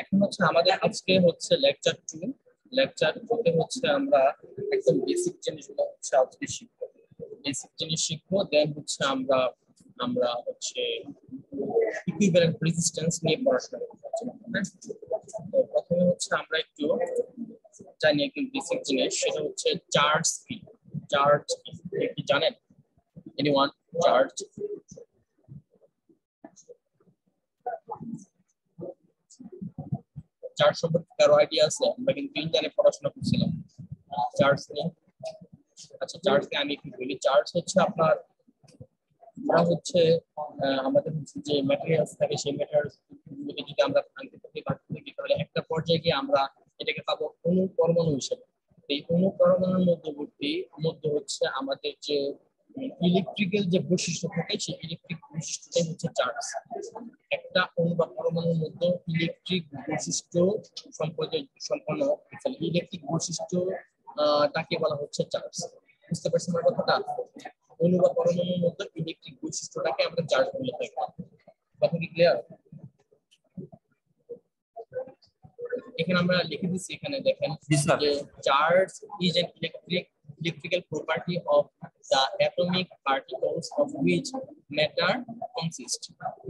এখন হচ্ছে আমাদের আজকে হচ্ছে লেকচার 2। লেকচার 2 তে হচ্ছে আমরা একদম বেসিক জিনিসগুলো হচ্ছে আজকে শিখবো। বেসিক জিনিস শিখবো, দেন হচ্ছে আমরা আমরা হচ্ছে ইকুইভ্যালেন্ট রেজিস্ট্যান্স নিয়ে পড়াশোনা করবো। তো প্রথমে হচ্ছে আমরা একটু জানি একদম বেসিক জিনিস, সেটা হচ্ছে চার্জ কি। চার্জ কি জানেন? এনিওয়ান? চার্জ চার্জ সম্পর্কে কারো আইডিয়া আছে? আমরা কিন্তু ইন্টারনেট পড়াশোনা করছিলাম চার্জ নিয়ে। আচ্ছা, চার্জ কে আমি একটু বলি। চার্জ হচ্ছে আপনার, আমরা হচ্ছে আমাদের হচ্ছে যে ম্যাটেরিয়ালস থাকে, সেই ম্যাটেরিয়ালস গুলোকে যদি আমরা ভাঙতে থাকি তাহলে একটা পর্যায়ে গিয়ে আমরা এটাকে পাবো অণু পরমাণু হিসেবে। এই অণু পরমাণুর মধ্যে হচ্ছে আমাদের যে ইলেকট্রিক্যাল যে বৈশিষ্ট্য থাকে, সেই ইলেকট্রিক বৈশিষ্ট্যটাই হচ্ছে চার্জ। একটা অণু বা পরমাণুর মধ্যে ইলেকট্রিক বৈশিষ্ট্য সম্পন্ন ইলেকট্রিক বৈশিষ্ট্য তাকে বলা হচ্ছে চার্জ। বুঝতে পারছেন আমার কথাটা? অণু বা পরমাণুর মধ্যে ইলেকট্রিক বৈশিষ্ট্যটাকে আমরা চার্জ বলে থাকি। কথা কি ক্লিয়ার? এখানে আমরা লিখে দিচ্ছি, এখানে দেখেন যে charge is an electrical property of the atomic particles of which matter consist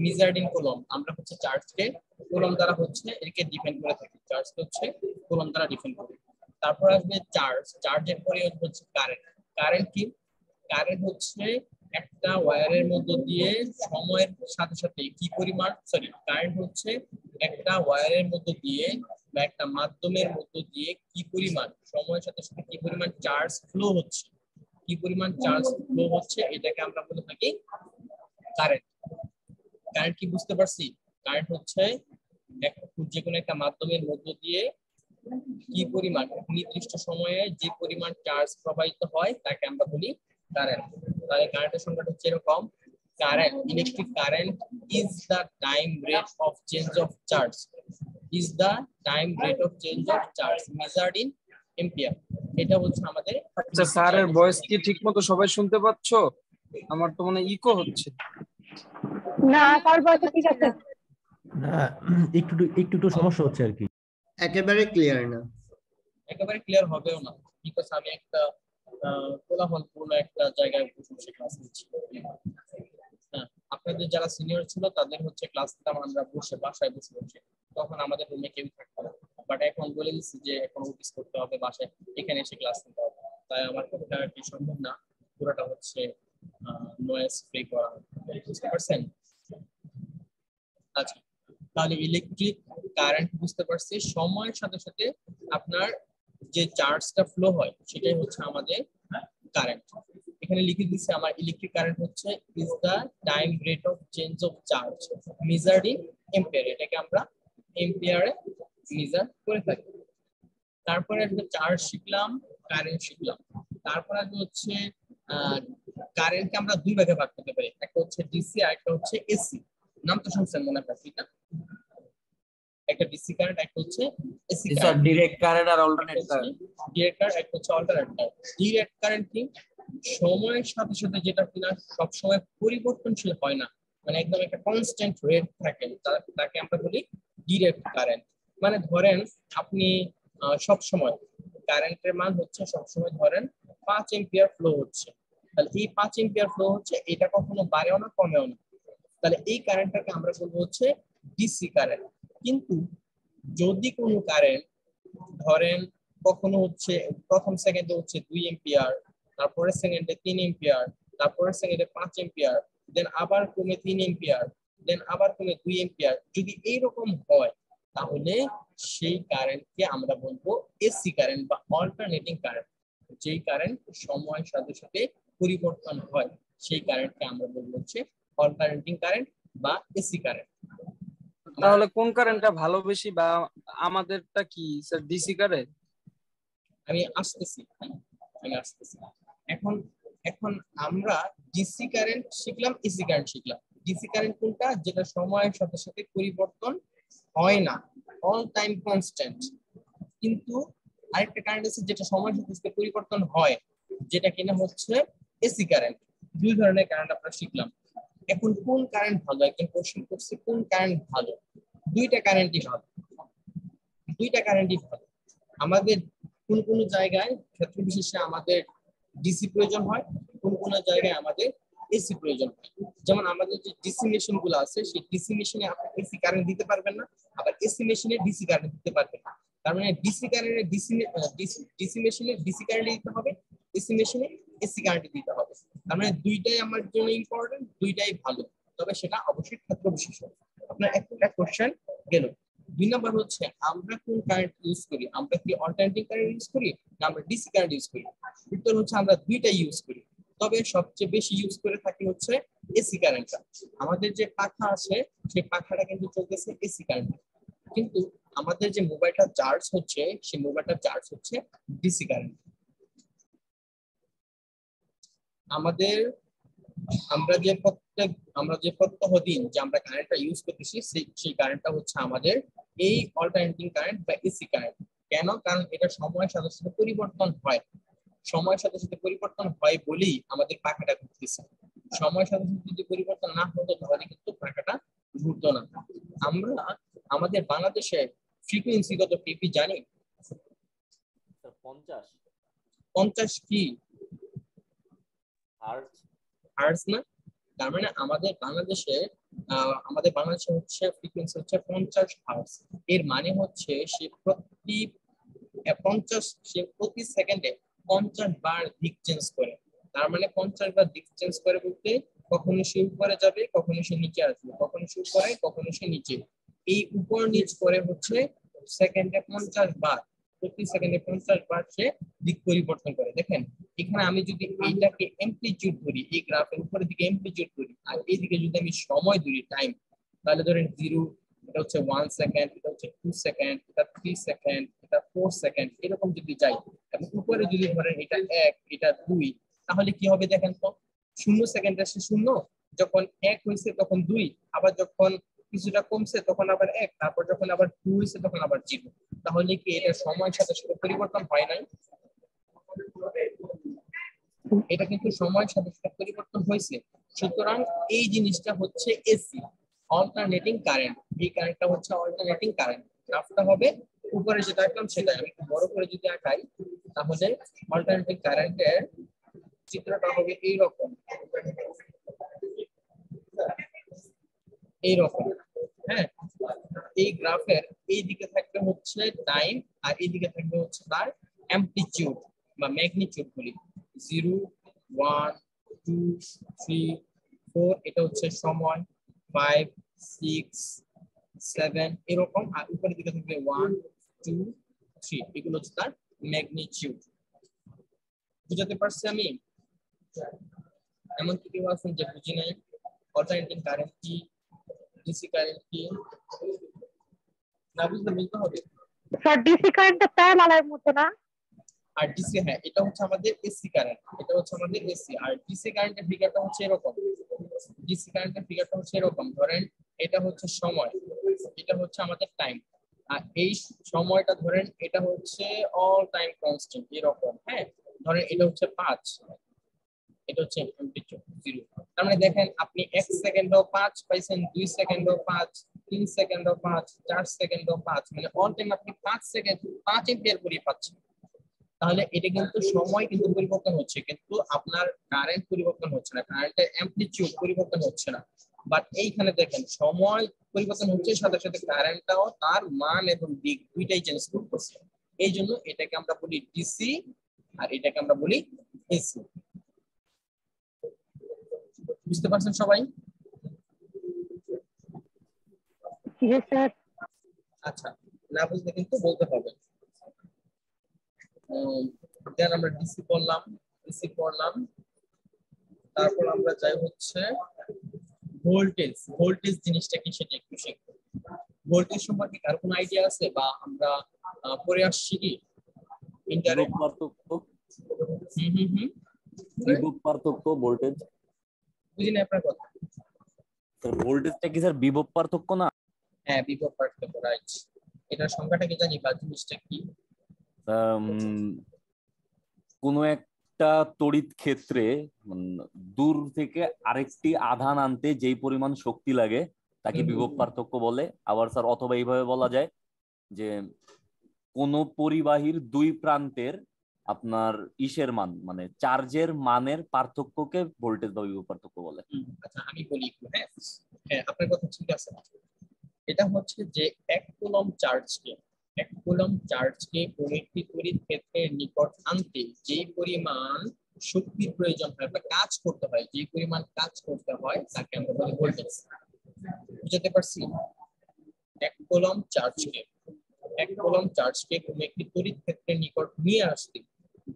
measured in coulomb। আমরা হচ্ছে চার্জকে কুলম্ব দ্বারা হচ্ছে একে ডিফাইন করে থাকি। চার্জ হচ্ছে কুলম্ব দ্বারা ডিফাইন করি। তারপর আসবে চার্জ। চার্জের পরে হচ্ছে কারেন্ট। কারেন্ট কি? কারেন্ট হচ্ছে একটা ওয়্যারের মধ্য দিয়ে সময়ের সাথে সাথে কি পরিমাণ, কারেন্ট হচ্ছে একটা ওয়্যারের মধ্য দিয়ে বা একটা মাধ্যমের মধ্য দিয়ে কি পরিমাণ সময়ের সাথে সাথে কি পরিমাণ চার্জ ফ্লো হচ্ছে, এটাকে আমরা বলে থাকি কারেন্ট। কারেন্ট কি বুঝতে পারছি? কারেন্ট হচ্ছে যে কোনো একটা মাধ্যমের মধ্য দিয়ে কি পরিমাণ নির্দিষ্ট সময়ে যে পরিমাণ চার্জ প্রবাহিত হয় তাকে আমরা বলি কারেন্ট। তাহলে কারেন্টের সংজ্ঞাটা হচ্ছে এরকম: current, electric current is the time rate of change of charge measured in ampere। এটা হচ্ছে আমাদের। আচ্ছা, স্যারের ভয়েস কি ঠিকমতো সবাই শুনতে পাচ্ছো? আমার তো মনে ইকো হচ্ছে। না, কার ভয়েস ঠিক আছে? না, একটু সমস্যা হচ্ছে আর কি। একেবারে ক্লিয়ার না। একেবারে ক্লিয়ার হবেও না, বিকজ আমি একটা কোলাহলপূর্ণ একটা জায়গায় বসে ক্লাস নিচ্ছি। হ্যাঁ, আপনাদের যারা সিনিয়র ছিল তাদের হচ্ছে ক্লাস নিতাম আমরা বাসায় বসে, তখন আমাদের রুমে কেউ থাকতো না। বাট এখন বলে দিচ্ছি যে এখন অফিস করতে হবে, বাসায় এখানে এসে ক্লাস নিতে হবে। তাই আমার পক্ষে আর কি সম্ভব না পুরোটা হচ্ছে নয়েজ ফ্রি করা। বুঝতে পারছেন? আচ্ছা, তাহলে ইলেকট্রিক কারেন্ট বুঝতে পারছি। সময়ের সাথে সাথে আপনার যে চার্জটা ফ্লো হয় সেটাই হচ্ছে আমাদের কারেন্ট। এখানে লিখে দিচ্ছি আমার ইলেকট্রিক কারেন্ট হচ্ছে is the time rate of change of charge measured in ampere. এটাকে আমরা এম্পিয়ারে মেজার করে থাকি। তারপরে আসবে চার্জ শিখলাম, কারেন্ট শিখলাম। তারপর আসবে হচ্ছে কারেন্টকে আমরা দুই ভাগে ভাগ করতে পারি, একটা হচ্ছে ডিসি আর একটা হচ্ছে এসি। নাম তো শুনছেন মনে হয়, ঠিক না? একটা ডিসি কারেন্ট, একটা হচ্ছে এসি কারেন্ট। ডাইরেক্ট কারেন্ট আর অল্টারনেট কারেন্ট। ডিরেক্ট কারেন্ট, একটা হচ্ছে অল্টারনেট কারেন্ট। ডিরেক্ট কারেন্ট কি? সময়ের সাথে সাথে যেটা কিনা সব সময় পরিবর্তনশীল হয় না, মানে একদম একটা কনস্ট্যান্ট রেট থাকে, তাকে আমরা বলি ডিরেক্ট কারেন্ট। মানে ধরেন আপনি সব সময় কারেন্টের মান হচ্ছে সব সময় ধরেন 5 এম্পিয়ার ফ্লো হচ্ছে, তাহলে এই 5 এম্পিয়ার ফ্লো হচ্ছে, এটা কখনো বাড়েও না কমেও না, তাহলে এই কারেন্টটাকে আমরা বলবো হচ্ছে ডিসি কারেন্ট। কিন্তু যদি কোনো কারেন্ট ধরেন কখনো হচ্ছে প্রথম সেকেন্ডে হচ্ছে 2 এম্পিয়ার, তারপরের সেকেন্ডে 3 এম্পিয়ার, তারপরের সেকেন্ডে 5 এম্পিয়ার, দেন আবার কমে 3 এম্পিয়ার, দেন আবার কমে 2 এম্পিয়ার, যদি এইরকম হয় তাহলে সেই কারেন্টকে আমরা বলবো এসি কারেন্ট বা অল্টারনেটিং কারেন্ট। যেই কারেন্ট সময়ের সাথে সাথে পরিবর্তন হয় সেই কারেন্টকে আমরা বলবো হচ্ছে অল্টারনেটিং কারেন্ট বা এসি কারেন্ট। তাহলে কোন কারেন্টটা ভালো বেশি, বা আমাদেরটা কি স্যার ডিসি কারেন্ট? আমি আসতেছি। এখন এখন আমরা ডিসি কারেন্ট শিখলাম, এসি কারেন্ট শিখলাম। ডিসি কারেন্ট কোনটা? যেটা সময়ের সাথে সাথে পরিবর্তন হয় না, অল টাইম কনস্ট্যান্ট। কিন্তু আরেকটা কারেন্ট আছে যেটা সময়ের সাথে সাথে পরিবর্তন হয়, যেটা কিনা হচ্ছে এসি কারেন্ট। দুই ধরনের কারেন্ট আমরা শিখলাম। এখন কোন কারেন্ট ভালো, একজন কোশ্চেন করছে কোন কারেন্ট ভালো, দুইটা কারেন্টই ভালো, দুইটা কারেন্টই ভালো। আমাদের কোন কোন জায়গায় ক্ষেত্র বিশেষে আমাদের ডিসি প্রয়োজন হয়, কোন কোন জায়গায় আমাদের এসি প্রয়োজন হয়। যেমন আমাদের যে ডিসি মেশিন গুলো আছে সেই ডিসি মেশিনে আপনি এসি কারেন্ট দিতে পারবেন না, আবার এসি মেশিনে ডিসি কারেন্ট দিতে পারবেন না। তার মানে ডিসি কারেন্টে ডিসি মেশিনে ডিসি কারেন্ট দিতে হবে, এসি মেশিনে এসি কারেন্ট দিতে হবে। তার মানে দুইটাই আমার জন্য ইম্পর্টেন্ট, দুইটাই ভালো, তবে সেটা অবশ্যই ক্ষেত্র বিশেষ। আপনার একটা কোশ্চেন গেল। 2 নাম্বার হচ্ছে আমরা কোন কারেন্ট ইউজ করি, আমরা কি অল্টারনেটিং কারেন্ট ইউজ করি না আমরা ডিসি কারেন্ট ইউজ করি? উত্তর হচ্ছে আমরা দুইটাই ইউজ করি, তবে সবচেয়ে বেশি ইউজ করে থাকি হচ্ছে এসি কারেন্টটা। আমাদের যে পাখা আছে সেই পাখাটা কিন্তু চলতেছে এসি কারেন্ট, কিন্তু আমাদের যে মোবাইলটা চার্জ হচ্ছে সেই মোবাইলটা চার্জ হচ্ছে ডিসি কারেন্ট। আমাদের আমরা যে প্রত্যহ দিন যে আমরা কারেন্টটা ইউজ করতেছি সেই কারেন্টটা হচ্ছে আমাদের এই অল্টারনেটিং কারেন্ট বা এসি কারেন্ট। কেন? কারণ এটা সময়ের সাথে সাথে পরিবর্তন হয়, সময়ের সাথে সাথে পরিবর্তন হয় বলেই আমাদের পাখাটা ঘুরতেছে। সময়ের সাথে সাথে যদি পরিবর্তন না হতো তাহলে কিন্তু পাখাটা ঘুরতো না। আমরা আমাদের বাংলাদেশে ফ্রিকোয়েন্সি কত টিপি জানি? 50 50 কি হার্টজ। হার্টজ না? তার মানে আমাদের বাংলাদেশে হচ্ছে ফ্রিকোয়েন্সি হচ্ছে 50 হার্টজ। এর মানে হচ্ছে সে প্রতি সেকেন্ডে 50 বার দিক চেঞ্জ করে। তার মানে 50 বার দিক চেঞ্জ করে বলতে কখনো সে উপরে যাবে, কখনো সে নিচে আসবে, কখনো সে উপরে, কখনো সে নিচে। এই উপর নিচ করে হচ্ছে সেকেন্ডে 50 বার, প্রতি সেকেন্ডে 50 বার সে দিক পরিবর্তন করে। দেখেন এখানে আমি যদি এইটাকে এমপ্লিটিউড ধরি, এই গ্রাফের উপরের দিকে এমপ্লিটিউড ধরি, আর এইদিকে যদি আমি সময় ধরি টাইম, তাহলে ধরেন 0, এটা হচ্ছে 1 সেকেন্ড, এটা হচ্ছে 2 সেকেন্ড, এটা 3 সেকেন্ড, এটা 4 সেকেন্ড, এরকম যদি যাই এবং উপরে যদি ধরেন এটা 1, এটা 2, তাহলে কি হবে দেখেন তো? 0 সেকেন্ড আসে 0, যখন 1 হয়েছে তখন 2, আবার যখন কিছুটা কমছে তখন আবার 1, তারপর যখন আবার 2 হয়েছে তখন আবার 0। তাহলে কি এটা সময়ের সাথে সাথে পরিবর্তন হয় নাই? এটা কিন্তু সময়ের সাথে সাথে পরিবর্তন হয়েছে। সুতরাং এই জিনিসটা হচ্ছে এসি, অল্টারনেটিং কারেন্ট। এই কারেন্টটা হচ্ছে অল্টারনেটিং কারেন্ট। গ্রাফটা হবে উপরে যেটা আঁকলাম সেটা, আমি একটু বড় করে যদি আঁকাই তাহলে অল্টারনেটিং কারেন্টের চিত্রটা হবে এইরকম, এইরকম। হ্যাঁ, এই গ্রাফের এই দিকে থাকবে হচ্ছে টাইম আর এই দিকে থাকবে হচ্ছে তার অ্যামপ্লিটিউড বা ম্যাগনিটিউড বলি। 0, 1, 2, 3, 4 এটা হচ্ছে সময়, 5, 6, 7 এরকম, আর উপরের দিকে থাকবে 1, 2, 3, এগুলো হচ্ছে তার ম্যাগনিটিউড। বুঝাতে পারছি আমি? এমন কি কেউ আছেন যে বুঝি নাই? অল্টারনেটিং কারেন্ট কি, ডিসি কারেন্ট কি? না বুঝলে বলতে হবে। স্যার ডিসি কারেন্টটা প্যারালালের মতো না? আর ডিসি, হ্যাঁ এটা হচ্ছে আমাদের এসি কারেন্ট, এটা হচ্ছে আমাদের এসি। আর ডিসি কারেন্টের ফিগারটা হচ্ছে এরকম, ডিসি কারেন্টের ফিগারটা হচ্ছে এরকম। ধরেন এটা হচ্ছে সময়, এটা হচ্ছে আমাদের টাইম, আর এই সময়টা ধরেন এটা হচ্ছে অল টাইম কনস্ট্যান্ট এরকম। হ্যাঁ, ধরেন এটা হচ্ছে 5, এটা হচ্ছে অ্যামপ্লিটিউড 0। তার মানে দেখেন আপনি 1 সেকেন্ডও 5 পাইছেন, 2 সেকেন্ডও 5, 3 সেকেন্ডও 5, 4 সেকেন্ডও 5, মানে অল টাইম আপনি 5 সেকেন্ড 5 এম্পিয়ার করে পাচ্ছেন। তাহলে এটা কিন্তু সময় কিন্তু পরিবর্তন হচ্ছে, কিন্তু আপনার কারেন্ট পরিবর্তন হচ্ছে না, কারেন্টের অ্যামপ্লিটিউড পরিবর্তন হচ্ছে না। বাট এইখানে দেখেন সময় পরিবর্তন হচ্ছে, সাথে সাথে কারেন্টটাও তার মান এবং দিক দুইটাই চেঞ্জ করতেছে। এই জন্য এটাকে আমরা বলি ডিসি আর এটাকে আমরা বলি এসি। বুঝতে পারছেন সবাই? জি স্যার। আচ্ছা, না বুঝলে কিন্তু বলতে হবে। দেন আমরা ডিসি পড়লাম, ডিসি পড়লাম, তারপর আমরা যাই হচ্ছে ভোল্টেজ। ভোল্টেজ জিনিসটা কি সেটা একটু শিখবো। ভোল্টেজ সম্পর্কে কার কোনো আইডিয়া আছে বা আমরা পড়ে আসছি কি ইন্টারে? বিভব পার্থক্য, হুম হুম হুম বিভব পার্থক্য, ভোল্টেজ। বুঝি না আপনার কথা। স্যার ভোল্টেজটা কি স্যার বিভব পার্থক্য না? হ্যাঁ, বিভব পার্থক্য, রাইট। এটার সংখ্যাটা কি জানি বা জিনিসটা কি? কোনো একটা একটা তড়িৎ ক্ষেত্রে দূর থেকে আরেকটি আধান আনতে যেই পরিমাণ শক্তি লাগে তাকে বিভব পার্থক্য বলে। আবার স্যার অথবা এইভাবে বলা যায় যে কোন পরিবাহীর দুই প্রান্তের আপনার ইসের মান মানে চার্জের মানের পার্থক্যকে ভোল্টেজ বা বিভব পার্থক্য বলে। আচ্ছা আমি বলি একটু। হ্যাঁ হ্যাঁ, আপনার কথা ঠিক আছে। এটা হচ্ছে যে এক কুলম্ব চার্জকে কোন একটি তড়িৎ ক্ষেত্রের নিকট আনতে যে পরিমাণ শক্তির প্রয়োজন হয় বা কাজ করতে হয়, যে পরিমাণ কাজ করতে হয় তাকে আমরা বলি ভোল্টেজ। বুঝতে পারছি? এক কুলম্ব চার্জকে কোন একটি তড়িৎ ক্ষেত্রের নিকট নিয়ে আসতে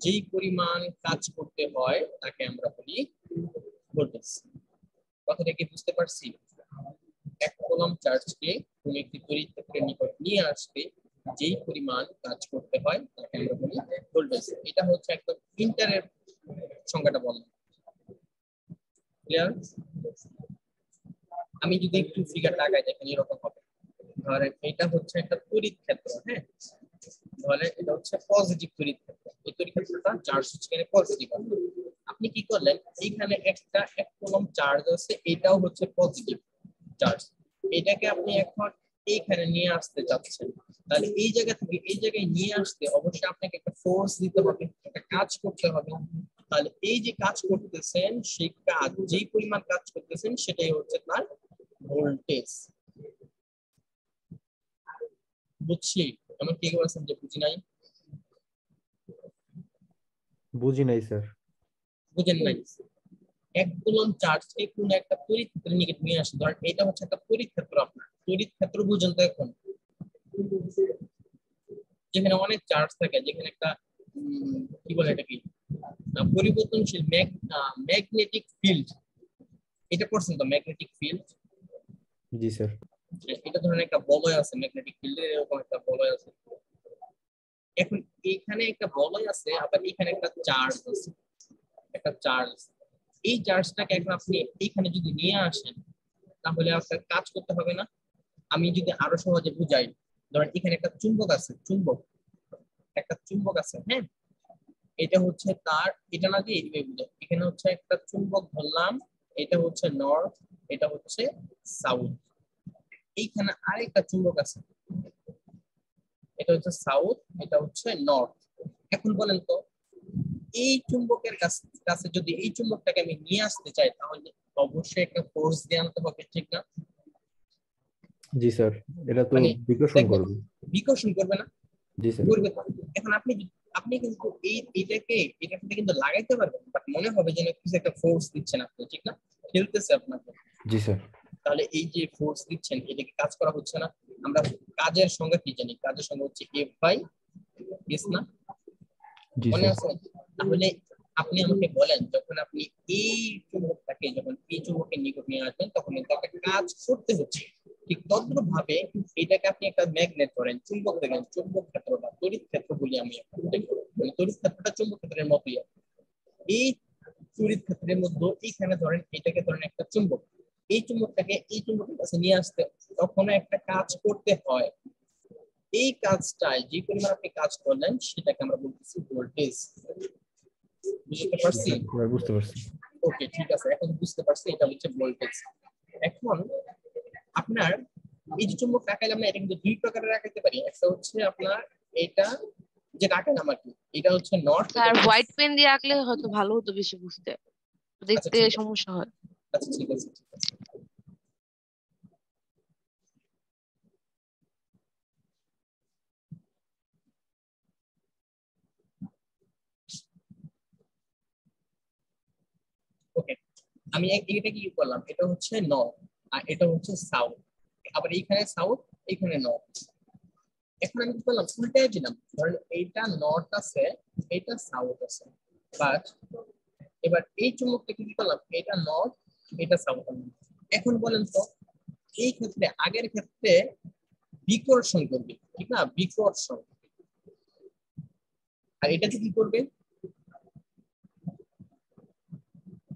যেই পরিমাণ কাজ করতে হয় তাকে আমরা বলি ভোল্টেজ। কথাটা কি বুঝতে পারছি? এক কুলম্ব চার্জকে কোন একটি তড়িৎ ক্ষেত্রের নিকট নিয়ে আসতে যেই পরিমাণ কাজ করতে হয় তাকে আমরা বলি ভোল্টেজ। এটা হচ্ছে একদম ইন্টারের সংজ্ঞাটা বললাম। ক্লিয়ার? আমি যদি একটু ফিগারটা আগাই দেখেন এরকম হবে। ধরেন এটা হচ্ছে একটা তড়িৎ ক্ষেত্র। হ্যাঁ, ধরেন এটা হচ্ছে পজিটিভ তড়িৎ ক্ষেত্র। এই তড়িৎ ক্ষেত্রটা চার্জ হচ্ছে এখানে পজিটিভ। আপনি কি করলেন, এইখানে একটা এক কুলম্ব চার্জ আছে, এটাও হচ্ছে পজিটিভ চার্জ। এটাকে আপনি এখন এইখানে নিয়ে আসতে চাচ্ছেন, তাহলে এই জায়গা থেকে এই জায়গায় নিয়ে আসতে অবশ্যই আপনাকে একটা ফোর্স দিতে হবে, একটা কাজ করতে হবে। তাহলে এই যে কাজ করতেছেন, সেই কাজ যেই পরিমাণ কাজ করতেছেন সেটাই হচ্ছে তার ভোল্টেজ। বুঝছি? এমন কি বলছেন যে বুঝি নাই? বুঝি নাই স্যার। বুঝেন নাই? এক কুলম্ব চার্জকে কোন একটা তড়িৎ ক্ষেত্রের নিকট নিয়ে আসে। ধরেন এটা হচ্ছে একটা তড়িৎ ক্ষেত্র। আপনার তড়িৎ ক্ষেত্র বুঝেন তো এখন? যেখানে অনেক চার্জ থাকে, যেখানে একটা কি বলে এটাকে পরিবর্তনশীল ম্যাগনেটিক ফিল্ড। এটা পড়ছেন তো, ম্যাগনেটিক ফিল্ড? জি স্যার। এটা ধরেন একটা বলয় আছে, ম্যাগনেটিক ফিল্ডের এরকম একটা বলয় আছে। এখন এখানে একটা বলয় আছে, আবার এখানে একটা চার্জ আছে, একটা চার্জ। এই চার্জটাকে এখন আপনি এইখানে যদি নিয়ে আসেন তাহলে আপনার কাজ করতে হবে না? আমি যদি আরো সহজে বুঝাই, ধরেন এখানে একটা চুম্বক আছে, একটা চুম্বক আছে। হ্যাঁ, এটা হচ্ছে তার, এটা না দিয়ে এইভাবে বুঝাই। এখানে হচ্ছে একটা চুম্বক ধরলাম, এটা হচ্ছে নর্থ, এটা হচ্ছে সাউথ। এইখানে আরেকটা চুম্বক আছে, এটা হচ্ছে সাউথ, এটা হচ্ছে নর্থ। এখন বলেন তো, এই চুম্বকের কাছে যদি এই চুম্বকটাকে আমি নিয়ে আসতে চাই তাহলে অবশ্যই একটা ফোর্স দিয়ে আনতে হবে, ঠিক না? জি স্যার, এটা তো মানে বিকর্ষণ দেখবেন করবে। বিকর্ষণ করবে না? জি স্যার। করবে তো। এখন আপনি কিন্তু এটার সাথে কিন্তু লাগাইতে পারবেন, বাট মনে হবে যেন কিছু একটা ফোর্স দিচ্ছেন আপনি, ঠিক না? খেলতেছে আপনাকে। জি স্যার। তাহলে এই যে ফোর্স দিচ্ছেন, এটাকে কাজ করা হচ্ছে না? আমরা কাজের সংজ্ঞা কি জানি? কাজের সংজ্ঞা হচ্ছে এফ বাই এস, না? জি মনে স্যার। আছে? তাহলে আপনি আমাকে বলেন, যখন আপনি এই চুম্বকটাকে যখন এই চুম্বকের নিকট নিয়ে আসবেন তখন কিন্তু একটা কাজ করতে হচ্ছে। ঠিক তদ্রুপ ভাবে এটাকে আপনি একটা ম্যাগনেট করেন, চুম্বক দেখেন, চুম্বক ক্ষেত্র বা তড়িৎ ক্ষেত্র বলি আমি এখন, মানে তড়িৎ ক্ষেত্রটা চুম্বক ক্ষেত্রের মতোই। এই তড়িৎ ক্ষেত্রের মধ্যে এইখানে ধরেন এটাকে ধরেন একটা চুম্বক, এই চুম্বকটাকে এই চুম্বকের কাছে নিয়ে আসতে তখন একটা কাজ করতে হয়। এই কাজটাই যে পরিমাণ আপনি কাজ করলেন সেটাকে আমরা বলতেছি ভোল্টেজ। বুঝতে পারছি? এবার বুঝতে পারছি। ওকে, ঠিক আছে, এখন বুঝতে পারছি এটা হচ্ছে ভোল্টেজ। এখন আপনার এই যে চুম্বক রাখাইলাম না, এটা কিন্তু দুই প্রকারের রাখাইতে পারি। একটা হচ্ছে আপনার এটা যে রাখেন আমাকে, এটা হচ্ছে নর্থ। স্যার হোয়াইট পেন দিয়ে আঁকলে হয়তো ভালো হতো বেশি বুঝতে, আচ্ছা দেখতে ঠিক আছে, সমস্যা হয়। আচ্ছা ঠিক আছে, ঠিক আছে। ওকে, আমি এটা কি করলাম, এটা হচ্ছে নর্থ আর এটা হচ্ছে সাউথ, আবার এইখানে সাউথ, এইখানে নর্থ। এখন আমি কি করলাম, উল্টায় দিলাম। ধরেন এইটা নর্থ আছে, এটা সাউথ আছে, বাট এবার এই চুম্বকটাকে কি করলাম, এটা নর্থ, এটা সাউথ। এখন বলেন তো, এই ক্ষেত্রে আগের ক্ষেত্রে বিকর্ষণ করবে, ঠিক না? বিকর্ষণ। আর এটাতে কি করবে?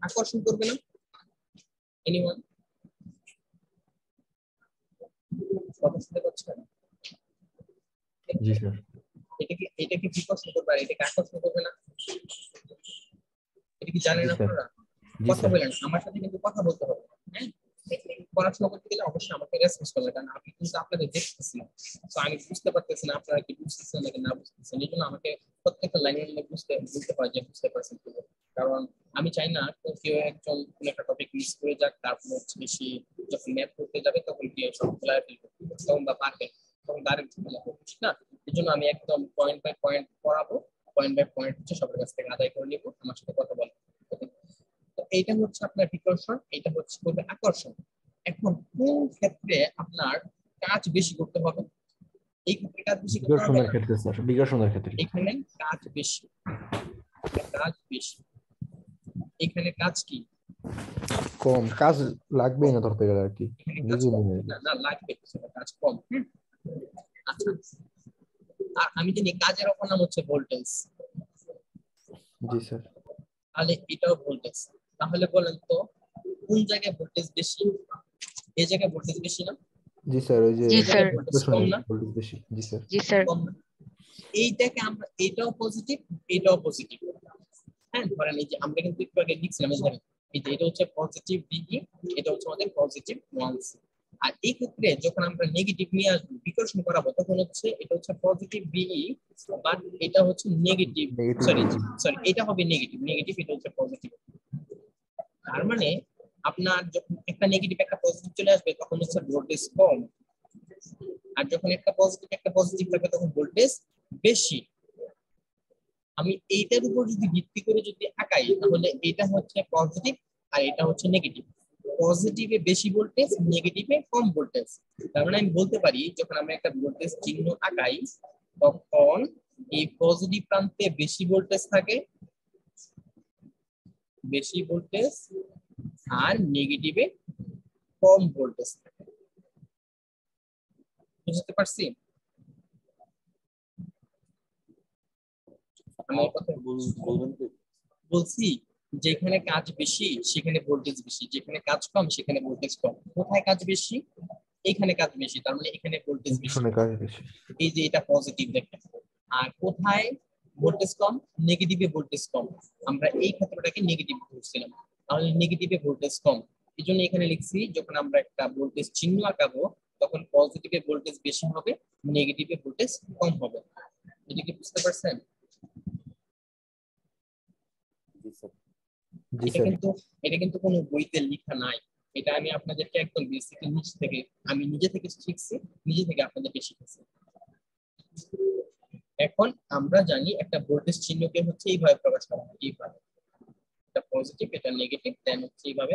আকর্ষণ করবে না? এনিওয়ান কথা শুনতে পাচ্ছেন? জি স্যার। এটাকে বিকর্ষণ করবে আর এটাকে আকর্ষণ করবে না? এটা কি জানেন জি স্যার। আপনারা? জি কথা স্যার। বলেন, আমার সাথে কিন্তু কথা বলতে হবে। হ্যাঁ, পড়াশোনা করতে গেলে অবশ্যই আমাকে রেসপন্স করবে, কারণ আমি কিন্তু আপনাদের দেখতেছি না। তো আমি বুঝতে পারতেছি না আপনারা কি বুঝতেছেন নাকি না বুঝতেছেন, এই জন্য আমাকে প্রত্যেকটা লাইনের মধ্যে বুঝতে পারে যে বুঝতে পারছেন কি। কারণ আমি চাই না কেউ একজন কোন একটা টপিক মিস করে যাক, তারপর হচ্ছে সে যখন ম্যাথ করতে যাবে তখন কি সব ভুলে ফেলবে, তখন বা পারবে, তখন ডাইরেক্ট ঝামেলা হবে, ঠিক না? এই জন্য আমি একদম পয়েন্ট বাই পয়েন্ট পড়াবো, পয়েন্ট বাই পয়েন্ট হচ্ছে সবার কাছ থেকে আদায় করে নিবো, আমার সাথে কথা বলবো। তো এইটা হচ্ছে আপনার বিকর্ষণ, এটা হচ্ছে করবে আকর্ষণ। এখন কোন ক্ষেত্রে আপনার কাজ বেশি করতে হবে? এই ক্ষেত্রে কাজ বেশি করতে হবে বিকর্ষণের না, ক্ষেত্রে স্যার, বিকর্ষণের ক্ষেত্রে। এখানে কাজ বেশি, কাজ বেশি। এখানে কাজ কি? কম কাজ লাগবেই না ধরতে গেলে আর কি, এখানে কাজ নিজে কম, মনে হয়। না না লাগবে, কাজ কম। আচ্ছা, আর আমি জানি কাজের অপর নাম হচ্ছে ভোল্টেজ, জি স্যার। তাহলে এটাও ভোল্টেজ। তাহলে বলেন তো কোন জায়গায় ভোল্টেজ বেশি? এই জায়গায় ভোল্টেজ বেশি না? জি স্যার, ওই যে জি এই স্যার। জায়গায় ভোল্টেজ কম না? ভোল্টেজ বেশি। জি স্যার। জি স্যার। কম না? এইটাকে আমরা, এটাও পজিটিভ এটাও পজিটিভ। হ্যাঁ, ধরেন এই যে আমরা কিন্তু একটু আগে লিখছিলাম, ধরেন এই যে এটা হচ্ছে পজিটিভ বিই, এটা হচ্ছে আমাদের পজিটিভ 1c। আর এই ক্ষেত্রে যখন আমরা নেগেটিভ নিয়ে আসবো বিকর্ষণ করাবো, তখন হচ্ছে এটা হচ্ছে পজিটিভ বিই, বাট এটা হচ্ছে নেগেটিভ, নেগেটিভ সরি দিকে। সরি এটা হবে নেগেটিভ, নেগেটিভ এটা হচ্ছে পজিটিভ। তার মানে আপনার যখন একটা নেগেটিভ একটা পজিটিভ চলে আসবে তখন হচ্ছে ভোল্টেজ কম, আর যখন একটা পজিটিভ থাকবে তখন ভোল্টেজ বেশি। আমি এইটার উপর যদি ভিত্তি করে যদি আঁকাই, তাহলে এটা হচ্ছে পজিটিভ আর এটা হচ্ছে নেগেটিভ। পজিটিভে বেশি ভোল্টেজ, নেগেটিভে কম ভোল্টেজ। তার মানে আমি বলতে পারি যখন আমরা একটা ভোল্টেজ চিহ্ন আঁকাই, তখন এই পজিটিভ প্রান্তে বেশি ভোল্টেজ থাকে, বেশি ভোল্টেজ, আর নেগেটিভে কম ভোল্টেজ থাকে। বুঝতে পারছি? আমি এই কথা বলবেন তো? বলছি, যেখানে কাজ বেশি সেখানে ভোল্টেজ বেশি, যেখানে কাজ কম সেখানে ভোল্টেজ কম। কোথায় কাজ বেশি? এখানে কাজ বেশি, তার মানে এখানে ভোল্টেজ বেশি। শুনে কাজ বেশি। এই যে এটা পজিটিভ দেখেন। আর কোথায় ভোল্টেজ কম? নেগেটিভে ভোল্টেজ কম। আমরা এই ক্ষেত্রটাকে নেগেটিভ ধরছিলাম, তাহলে নেগেটিভে ভোল্টেজ কম। এই জন্য এখানে লিখছি যখন আমরা একটা ভোল্টেজ চিহ্ন আঁকাবো তখন পজিটিভে ভোল্টেজ বেশি হবে, নেগেটিভে ভোল্টেজ কম হবে। এটা কি বুঝতে পারছেন? জি স্যার। জি এটা স্যার। কিন্তু, এটা কিন্তু কোনো বইতে লেখা নাই, এটা আমি আপনাদেরকে একদম বেসিক্যালি নিজ থেকে, আমি নিজে থেকে শিখছি, নিজে থেকে আপনাদেরকে শিখেছি। এখন আমরা জানি একটা ভোল্টেজ চিহ্নকে হচ্ছে এইভাবে প্রকাশ করা হয়, এইভাবে, এটা পজিটিভ এটা নেগেটিভ, দেন হচ্ছে এইভাবে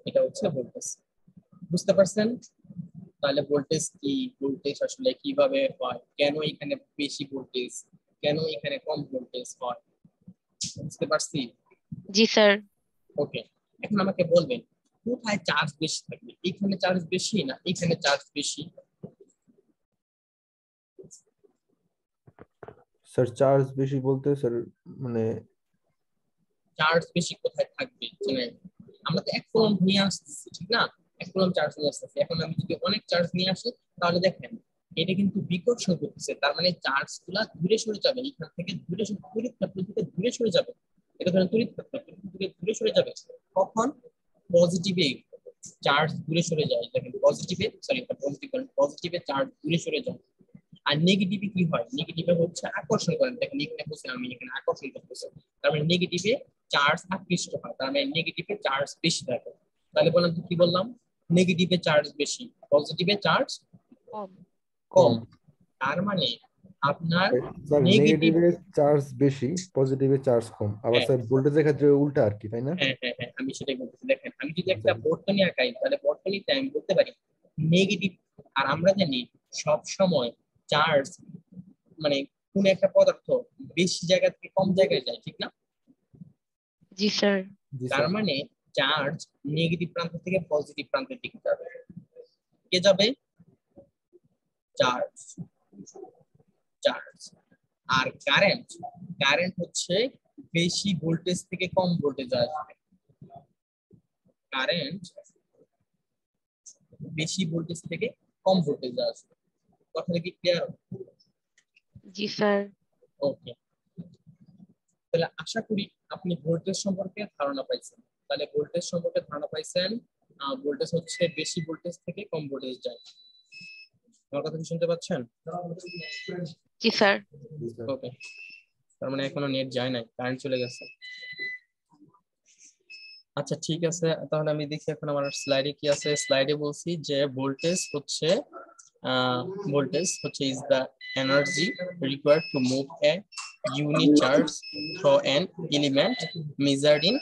এটা হচ্ছে ভোল্টেজ। বুঝতে পারছেন? তাহলে ভোল্টেজ কি, ভোল্টেজ আসলে কিভাবে হয়, কেন এখানে বেশি ভোল্টেজ, কেন এখানে কম ভোল্টেজ হয়, বুঝতে পারছি? জি স্যার। ওকে, এখন আমাকে বলবেন কোথায় চার্জ বেশি থাকবে, এখানে চার্জ বেশি না এখানে চার্জ বেশি? স্যার চার্জ বেশি বলতে স্যার মানে চার্জ বেশি কোথায় থাকবে, মানে আমরা তো 1 কুলম্ব নিয়ে আসতেছি, ঠিক না? 1 কুলম্ব চার্জ নিয়ে আসতেছি। এখন আমি যদি অনেক চার্জ নিয়ে আসি, তাহলে দেখেন এটা কিন্তু বিকর্ষণ করতেছে, তার মানে চার্জ গুলা দূরে সরে যাবে, এখান থেকে দূরে সরে, তড়িৎ ক্ষেত্র থেকে দূরে সরে যাবে। এটা ধরেন তড়িৎ ক্ষেত্র থেকে দূরে সরে যাবে, কখন? পজিটিভে চার্জ দূরে সরে যায়, দেখেন পজিটিভে, সরি পজিটিভে চার্জ দূরে সরে যায়। আর নেগেটিভে কি হয়? নেগেটিভে হচ্ছে আকর্ষণ করেন, দেখেন এখানে বলছিলাম আমি এখানে আকর্ষণ করতেছে, তার মানে নেগেটিভে চার্জ আকৃষ্ট হয়, তার মানে নেগেটিভে চার্জ বেশি থাকে। তাহলে বললাম কি বললাম? নেগেটিভে চার্জ বেশি, পজিটিভে চার্জ কম। কম। কম। তার মানে আপনার স্যার নেগেটিভ, নেগেটিভে চার্জ বেশি, পজিটিভে চার্জ কম, আবার হ্যাঁ স্যার ভোল্টেজের ক্ষেত্রে উল্টা আর কি, তাই না? হ্যাঁ হ্যাঁ হ্যাঁ, আমি সেটাই বলতেছি। দেখেন আমি যদি একটা বর্তনী আঁকাই, তাহলে বর্তনীতে আমি বলতে পারি নেগেটিভ, আর আমরা জানি সব সময় চার্জ মানে কোন একটা পদার্থ বেশি জায়গা থেকে কম জায়গায় যায়, ঠিক না? জি স্যার। জি তার স্যার। মানে চার্জ নেগেটিভ প্রান্ত থেকে পজিটিভ প্রান্তের দিকে যাবে, কে যাবে? Charge, charge. আর কারেন্ট, কারেন্ট হচ্ছে বেশি ভোল্টেজ থেকে কম ভোল্টেজ আসবে, কারেন্ট বেশি ভোল্টেজ থেকে কম ভোল্টেজ আসবে। কথাটা কি ক্লিয়ার? জি স্যার। ওকে, তাহলে আশা করি আপনি ভোল্টেজ সম্পর্কে ধারণা পাইছেন, তাহলে ভোল্টেজ সম্পর্কে ধারণা পাইছেন, ভোল্টেজ হচ্ছে বেশি ভোল্টেজ থেকে কম ভোল্টেজ যায়। আমার কথা কি শুনতে পাচ্ছেন? জি স্যার। ওকে, তার মানে এখনো নেট যায় নাই, কারেন্ট চলে গেছে। আচ্ছা ঠিক আছে, তাহলে আমি দেখি এখন আমার স্লাইডে কি আছে। স্লাইডে বলছি যে ভোল্টেজ হচ্ছে is the energy required to move A unit charge through an element measured in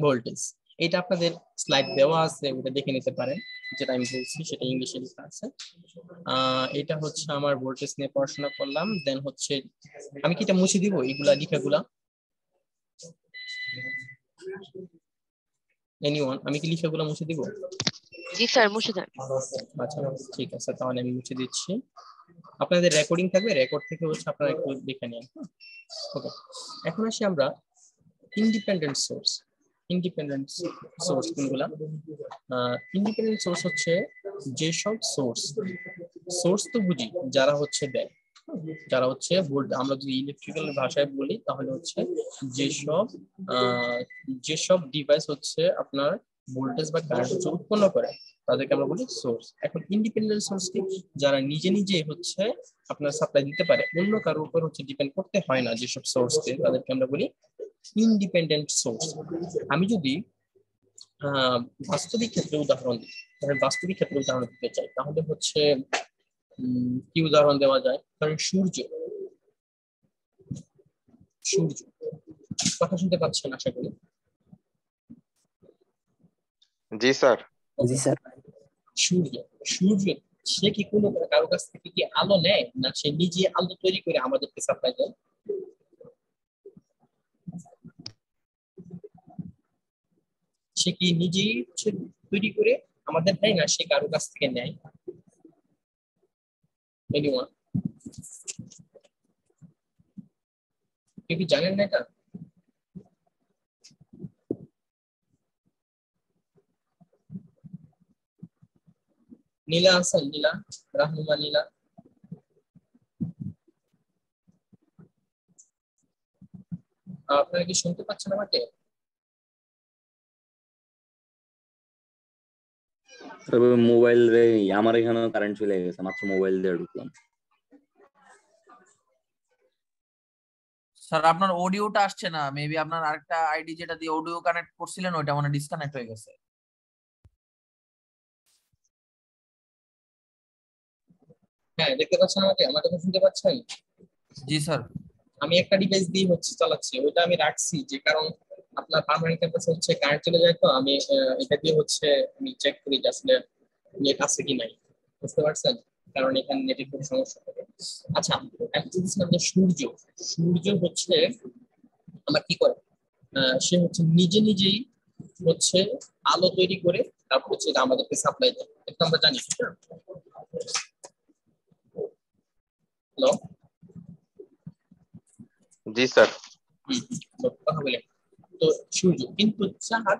voltage. এটা আপনাদের স্লাইড দেওয়া আছে, ওটা দেখে নিতে পারেন। যেটা আমি বলছি সেটা ইংলিশে লেখা আছে। এটা হচ্ছে আমার ভোল্টেজ নিয়ে পড়াশোনা করলাম। দেন হচ্ছে আমি কি এটা মুছে দিব এগুলা লেখাগুলা? এনিওয়ান, আমি কি লেখাগুলো মুছে দিব? জি স্যার, মুছে দেন। আচ্ছা ঠিক আছে, তাহলে আমি মুছে দিচ্ছি। আপনাদের রেকর্ডিং থাকবে, রেকর্ড থেকে হচ্ছে আপনারা একটু দেখে নিন। ওকে, এখন আসি আমরা ইন্ডিপেন্ডেন্ট সোর্স। ইন্ডিপেন্ডেন্ট সোর্স কোনগুলা? ইন্ডিপেন্ডেন্ট সোর্স হচ্ছে যেসব সোর্স তো বুঝি যারা হচ্ছে দেয়, যারা হচ্ছে আমরা যদি ইলেকট্রিক্যাল ভাষায় বলি তাহলে হচ্ছে যেসব ডিভাইস হচ্ছে আপনার ভোল্টেজ বা কারেন্ট হচ্ছে উৎপন্ন করে তাদেরকে আমরা বলি সোর্স। এখন ইন্ডিপেন্ডেন্ট সোর্স কি? যারা নিজে নিজে হচ্ছে আপনার সাপ্লাই দিতে পারে, অন্য কারোর উপর হচ্ছে ডিপেন্ড করতে হয় না, যেসব সোর্স তাদেরকে আমরা বলি ইন্ডিপেন্ডেন্ট সোর্স। আমি যদি বাস্তবিক ক্ষেত্রে উদাহরণ দিই, বাস্তবিক ক্ষেত্রে উদাহরণ দিতে চাই তাহলে হচ্ছে কি উদাহরণ দেওয়া যায়? কারণ সূর্য কথা শুনতে পাচ্ছেন আশা করি। জি স্যার। জি স্যার। সূর্য সে কি কোনো কারো কাছ থেকে কি আলো নেয়, না সে নিজে আলো তৈরি করে আমাদেরকে সাপ্লাই দেয়? সে কি নিজেই তৈরি করে আমাদের দেয়, না সে কারো কাছ থেকে নেয়? এনিওয়ান, কেউ কি জানেন না এটা? নীলা আছেন? নীলা, রাহনুমা নীলা? আপনারা কি শুনতে পাচ্ছেন আমাকে? মোবাইল রে আমার এখানে কারেন্ট চলে গেছে, মাত্র মোবাইল দিয়ে ঢুকলাম। স্যার আপনার অডিওটা আসছে না, মেবি আপনার আরেকটা আইডি যেটা দিয়ে অডিও কানেক্ট করছিলেন ওইটা মানে ডিসকানেক্ট হয়ে গেছে। হ্যাঁ, দেখতে পাচ্ছেন আমাকে? আমার কথা শুনতে পাচ্ছেন? জি স্যার। আমি একটা ডিভাইস দিয়ে হচ্ছে চালাচ্ছি, ওইটা আমি রাখছি যে কারণ আপনার পার্মানেন্ট ক্যাম্পাসে হচ্ছে কারেন্ট চলে যায়, তো আমি এটা দিয়ে হচ্ছে আমি চেক করি যে আসলে নেট আছে কি নাই, বুঝতে পারছেন? কারণ এখানে নেটের খুব সমস্যা থাকে। আচ্ছা, আমি বলছিলাম যে সূর্য হচ্ছে আমার কি করে, সে হচ্ছে নিজে নিজেই হচ্ছে আলো তৈরি করে তারপর হচ্ছে আমাদেরকে সাপ্লাই দেয়, এটা আমরা জানি। হ্যালো, জি স্যার। কথা বলে। তো সূর্য কিন্তু চাঁদ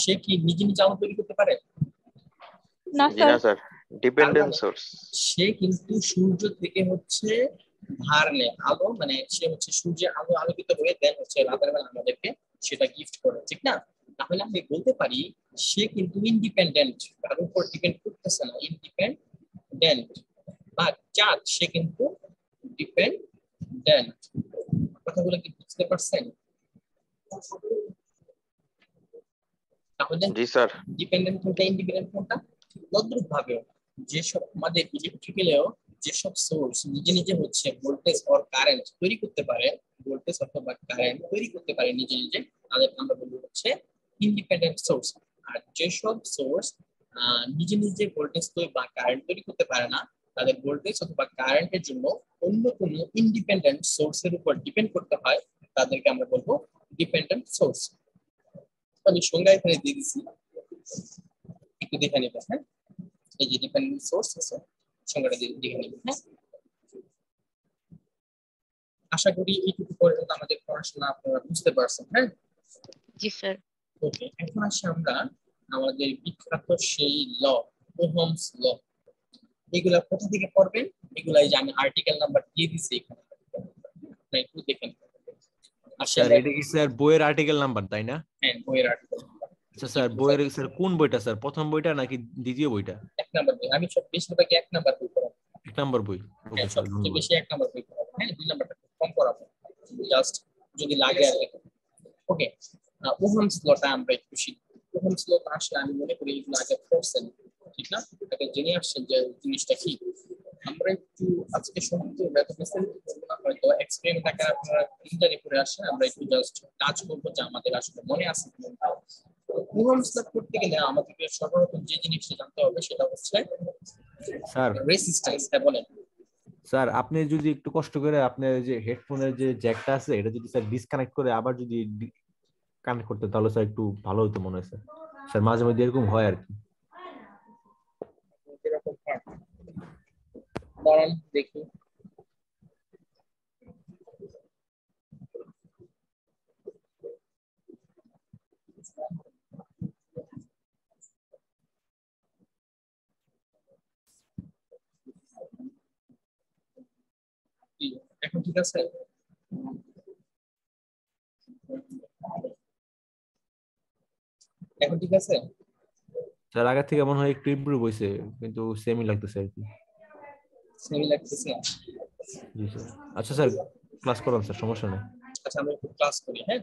সে কি নিজে নিজে আলো তৈরি করতে পারে? না জি না স্যার, ডিপেন্ডেন্ট সোর্স। সে কিন্তু সূর্য থেকে হচ্ছে ধার নেয় আলো, মানে সে হচ্ছে সূর্যের আলো আলোকিত হয়ে দেন হচ্ছে রাতের বেলা আমাদেরকে সেটা গিফট করে, ঠিক না? তাহলে আমি বলতে পারি সে কিন্তু ইন্ডিপেন্ডেন্ট, কারোর উপর ডিপেন্ড করতেছে না, ইন্ডিপেন্ডেন্ট। বা চাঁদ সে কিন্তু ডিপেন্ডেন্ট। কথাগুলো কি বুঝতে পারছেন? তাহলে জি স্যার। ডিপেন্ডেন্ট কোনটা, ইন্ডিপেন্ডেন্ট কোনটা? তদ্রুপ ভাবে যেসব আমাদের ইলেকট্রিক্যালেও যেসব সোর্স নিজে নিজে হচ্ছে ভোল্টেজ অর কারেন্ট তৈরি করতে পারে, ভোল্টেজ অথবা কারেন্ট তৈরি করতে পারে নিজে নিজে, তাদেরকে আমরা বলবো হচ্ছে ইন্ডিপেন্ডেন্ট সোর্স। আর যেসব সোর্স নিজে নিজে ভোল্টেজ তৈরি বা কারেন্ট তৈরি করতে পারে না, তাদের ভোল্টেজ অথবা কারেন্টের জন্য অন্য কোনো ইন্ডিপেন্ডেন্ট সোর্সের উপর ডিপেন্ড করতে হয়, তাদেরকে আমরা বলবো ডিপেন্ডেন্ট সোর্স। আমি সংজ্ঞা এখানে দিয়ে দিচ্ছি, একটু দেখে নেবেন। হ্যাঁ, এই যে ডিপেন্ডেন্ট সোর্স আছে, সংজ্ঞাটা দেখে নেবেন। হ্যাঁ, আশা করি এইটুকু পর্যন্ত আমাদের পড়াশোনা আপনারা বুঝতে পারছেন। হ্যাঁ জি স্যার। ওকে, এখন আসি আমরা আমাদের বিখ্যাত সেই ল, ওহমস ল। এগুলা কোথা থেকে পড়বেন? এগুলাই যে আমি আর্টিকেল নাম্বার দিয়ে দিচ্ছি এখানে, আপনারা একটু দেখেন। আর স্যার এটা কি স্যার বইয়ের আর্টিকেল নাম্বার তাই না? হ্যাঁ, বইয়ের আর্টিকেল। আচ্ছা স্যার বইয়ের স্যার কোন বইটা স্যার, প্রথম বইটা নাকি দ্বিতীয় বইটা? 1 নাম্বার বই। আমি সব বেশিরভাগই 1 নাম্বার বই পড়াবো। 1 নাম্বার বই। ওকে হ্যাঁ, স্যার সবচেয়ে ধন্যবাদ। বেশি 1 নাম্বার বই পড়াবো। হ্যাঁ, 2 নাম্বারটা কম পড়াবো জাস্ট যদি লাগে আর কি। ওকে, ওহমস লটা আমরা একটু শিখব। ওহমস ল আসলে আমি মনে করি এগুলো আগে পড়ছেন, ঠিক না? আগে জেনে আসছেন যে জিনিসটা কি। আমরা একটু আজকে সমস্ত ম্যাথমেটিক্সের হয়তো এক্সপেরিমেন্ট আকারে আপনারা ইন্টারে করে আসেন, আমরা একটু জাস্ট টাচ করবো যে আমাদের আসলে মনে আছে কিনা। ওহমস ল করতে গেলে আমাদেরকে সর্বপ্রথম যে জিনিসটা জানতে হবে সেটা হচ্ছে স্যার রেজিস্ট্যান্স। হ্যাঁ বলেন। স্যার আপনি যদি একটু কষ্ট করে আপনার যে হেডফোনের যে জ্যাকটা আছে এটা যদি স্যার ডিসকানেক্ট করে আবার যদি কানেক্ট করতে তাহলে স্যার একটু ভালো হতো মনে হয় স্যার। স্যার মাঝে মাঝে এরকম হয় আর কি। এরকম হয়, দাঁড়ান দেখি। এখন ঠিক আছে? এখন ঠিক আছে? স্যার আগে থেকে মনে হয় একটু ইমপ্রুভ হয়েছে কিন্তু সেমই লাগতেছে আর কি। সেমি লাগতেছে। জি স্যার। আচ্ছা স্যার ক্লাস করান স্যার, সমস্যা নেই। আচ্ছা আমরা একটু ক্লাস করি। হ্যাঁ,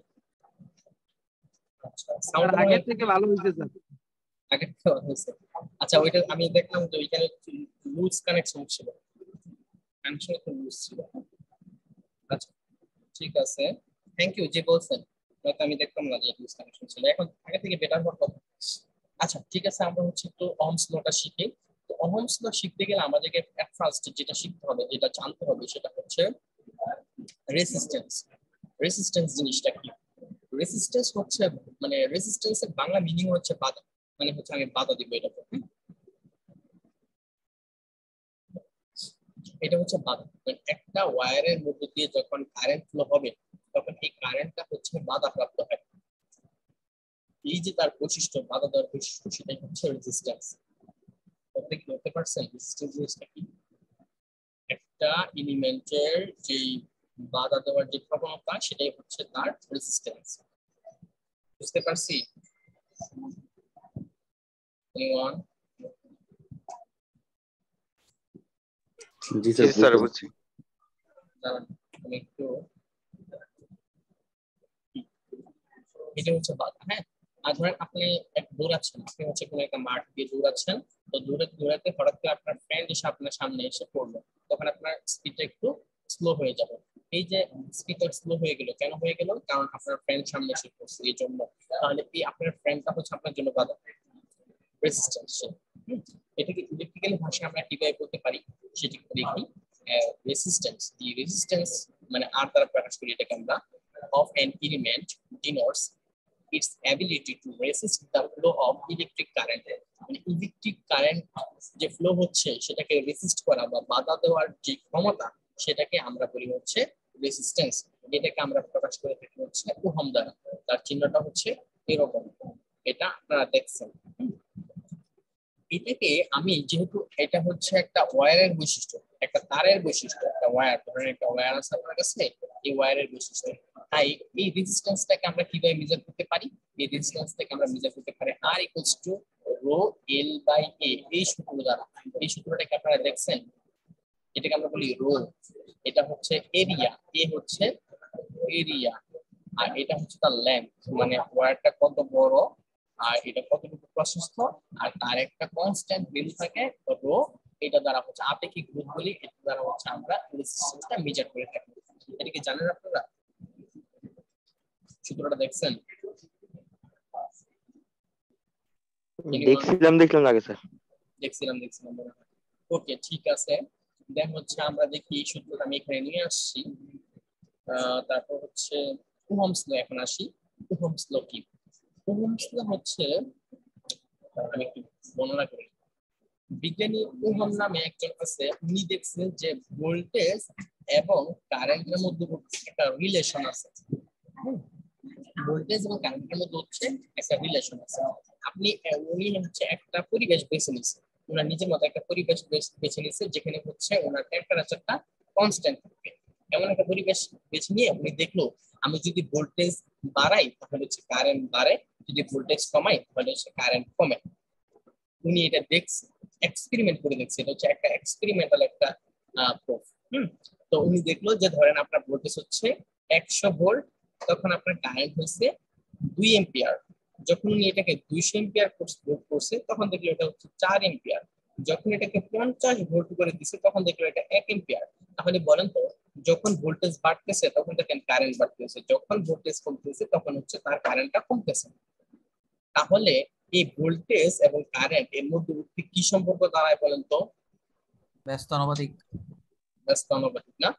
আচ্ছা স্যার সাউন্ড আগে থেকে ভালো হয়েছে স্যার। আগে থেকে ভালো হয়েছে। আচ্ছা ওইটা আমি দেখলাম যে ওইখানে লুজ কানেকশন ছিল, কানেকশন একটু লুজ ছিল। আচ্ছা ঠিক আছে, থ্যাংক ইউ যে বলছেন, হয়তো আমি দেখতাম না যে লুজ কানেকশন ছিল। এখন আগে থেকে বেটার হওয়ার কথা। আচ্ছা ঠিক আছে, আমরা হচ্ছে একটু ওহমস লটা শিখি। তো ওহমস ল শিখতে গেলে আমাদেরকে এট ফার্স্ট যেটা শিখতে হবে, যেটা জানতে হবে সেটা হচ্ছে রেসিস্টেন্স। রেসিস্টেন্স জিনিসটা কি? রেসিস্টেন্স হচ্ছে মানে রেসিস্টেন্সের বাংলা মিনিং হচ্ছে বাধা। মানে হচ্ছে আমি বাধা দিব এটাকে। এটা হচ্ছে বাধা। মানে একটা ওয়্যারের মধ্য দিয়ে যখন কারেন্ট ফ্লো হবে তখন এই কারেন্টটা হচ্ছে বাধাপ্রাপ্ত হয়। এই যে তার বৈশিষ্ট্য, বাধা দেওয়ার বৈশিষ্ট্য, সেটাই হচ্ছে রেজিস্ট্যান্স। আপনি কি বলতে পারছেন রেজিস্ট্যান্স জিনিসটা কি? একটা এলিমেন্টের যে বাধা দেওয়ার যে প্রবণতা সেটাই হচ্ছে তার রেজিস্ট্যান্স। বুঝতে পারছি? Anyone? জি স্যার বুঝছি। দাঁড়ান, আমি একটু, এটা হচ্ছে বাধা। হ্যাঁ, আর ধরেন আপনি এক দৌড়াচ্ছেন, আপনি হচ্ছে কোনো একটা মাঠ দিয়ে দৌড়াচ্ছেন, তো দৌড়াতে হঠাৎ করে আপনার ফ্রেন্ড এসে আপনার সামনে এসে পড়লো, তখন আপনার স্পিডটা একটু স্লো হয়ে যাবে। এই যে স্পিডটা স্লো হয়ে গেল, কেন হয়ে গেল? কারণ আপনার ফ্রেন্ড সামনে এসে পড়ছে এই জন্য। তাহলে এই আপনার ফ্রেন্ডটা হচ্ছে আপনার জন্য বাধা, রেজিস্ট্যান্স। এটাকে ইলেকট্রিক্যাল ভাষায় আমরা কিভাবে বলতে পারি সেটা একটু দেখি। রেজিস্ট্যান্স, দি রেজিস্ট্যান্স মানে আর দ্বারা প্রকাশ করি এটাকে আমরা, of an element denotes its ability to resist the flow of electric current. মানে ইলেকট্রিক কারেন্ট যে ফ্লো হচ্ছে সেটাকে রেজিস্ট করা বা বাধা দেওয়ার যে ক্ষমতা সেটাকে আমরা বলি হচ্ছে রেজিস্ট্যান্স। এটাকে আমরা প্রকাশ করে থাকি হচ্ছে ওহম দ্বারা। তার চিহ্নটা হচ্ছে এরকম, এটা আপনারা দেখছেন। এটাকে আমি যেহেতু এটা হচ্ছে একটা ওয়্যারের বৈশিষ্ট্য, একটা তারের বৈশিষ্ট্য, একটা ওয়্যার, ধরেন একটা ওয়্যার আছে আপনার কাছে, এই ওয়্যারের বৈশিষ্ট্য। তাই এই রেজিস্ট্যান্সটাকে আমরা কিভাবে মেজার করতে পারি? এই রেজিস্ট্যান্সটাকে আমরা মেজার করতে পারি R equals to rho L by A, এই সূত্র দ্বারা। এই সূত্রটাকে আপনারা দেখছেন, এটাকে আমরা বলি রো, এটা হচ্ছে এরিয়া, এ হচ্ছে এরিয়া, আর এটা হচ্ছে তার লেন্থ, মানে ওয়্যারটা কত বড় আর এটা কতটুকু প্রশস্ত, আর তার একটা কনস্ট্যান্ট ভ্যালু থাকে রো। এটা দ্বারা হচ্ছে আপেক্ষিক রূপ বলি, এটা দ্বারা হচ্ছে আমরা রেজিস্ট্যান্সটা মেজার করে থাকি। এটা কি জানেন আপনারা? সূত্রটা দেখছেন? দেখলাম আগে স্যার। দেখছিলাম। ওকে ঠিক আছে, দেন হচ্ছে আমরা দেখি এই সূত্রটা আমি এখানে নিয়ে আসছি। তারপর হচ্ছে ওহমস ল। এখন আসি ওহমস ল কি। ওহমস ল হচ্ছে, আমি একটু বর্ণনা করি। বিজ্ঞানী ওহম নামে একজন আছে, উনি দেখছেন যে ভোল্টেজ এবং কারেন্টের মধ্যে একটা রিলেশন আছে। ভোল্টেজ এবং কারেন্টের মধ্যে হচ্ছে একটা রিলেশন আছে। উনি হচ্ছে একটা পরিবেশ বেছে নিচ্ছে, ওনার নিজের মতো একটা পরিবেশ বেছে নিচ্ছে যেখানে হচ্ছে ওনার টেম্পারেচারটা কনস্ট্যান্ট থাকবে। এমন একটা পরিবেশ বেছে নিয়ে উনি দেখলো আমি যদি ভোল্টেজ বাড়াই তাহলে হচ্ছে কারেন্ট বাড়ে, যদি ভোল্টেজ কমাই তাহলে হচ্ছে কারেন্ট কমে। উনি এটা দেখছে, এক্সপেরিমেন্ট করে দেখছে, এটা হচ্ছে একটা এক্সপেরিমেন্টাল একটা প্রুফ। তো উনি দেখলো যে ধরেন আপনার ভোল্টেজ হচ্ছে 100 ভোল্ট, তখন আপনার কারেন্ট হচ্ছে 2 এম্পিয়ার। যখন উনি এটাকে 200 এম্পিয়ার করছে তখন দেখলো এটা হচ্ছে 4 এম্পিয়ার। যখন এটাকে 50 ভোল্ট করে দিছে তখন দেখলো এটা 1 এম্পিয়ার। তাহলে বলেন তো যখন ভোল্টেজ বাড়তেছে তখন দেখেন কারেন্ট বাড়তেছে, যখন ভোল্টেজ কমতেছে তখন হচ্ছে তার কারেন্টটা কমতেছে। তাহলে এই ভোল্টেজ এবং কারেন্ট এর মধ্যবর্তী কি সম্পর্ক দাঁড়ায় বলেন তো? ব্যস্ত আনুপাতিক। ব্যস্ত আনুপাতিক না?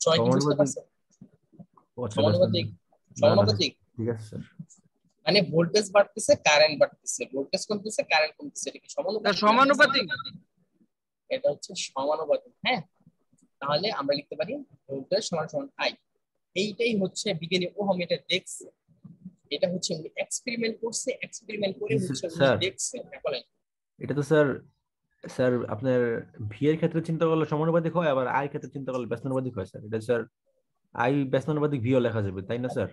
সবাই কি বুঝতে পারছেন? সমানুপাতিক। সমানুপাতিক ঠিক আছে স্যার। মানে ভোল্টেজ বাড়তেছে কারেন্ট বাড়তেছে, ভোল্টেজ কমতেছে কারেন্ট কমতেছে, এটা কি সমানুপাতিক? সমানুপাতিক। এটা হচ্ছে সমানুপাতিক। হ্যাঁ, তাহলে আমরা লিখতে পারি ভোল্টেজ সমান সমান I। এইটাই হচ্ছে বিজ্ঞানী ওহম এটা দেখছে, এটা হচ্ছে উনি এক্সপেরিমেন্ট করছে, এক্সপেরিমেন্ট করে হচ্ছে উনি স্যার দেখছে। বলেন। এটা তো স্যার স্যার আপনার ভি এর ক্ষেত্রে চিন্তা করলে সমানুপাতিক হয়, আবার আই ক্ষেত্রে চিন্তা করলে ব্যস্তানুপাতিক হয় স্যার। এটা স্যার আই ব্যস্তানুপাতিক ভিও লেখা যাবে তাই না স্যার?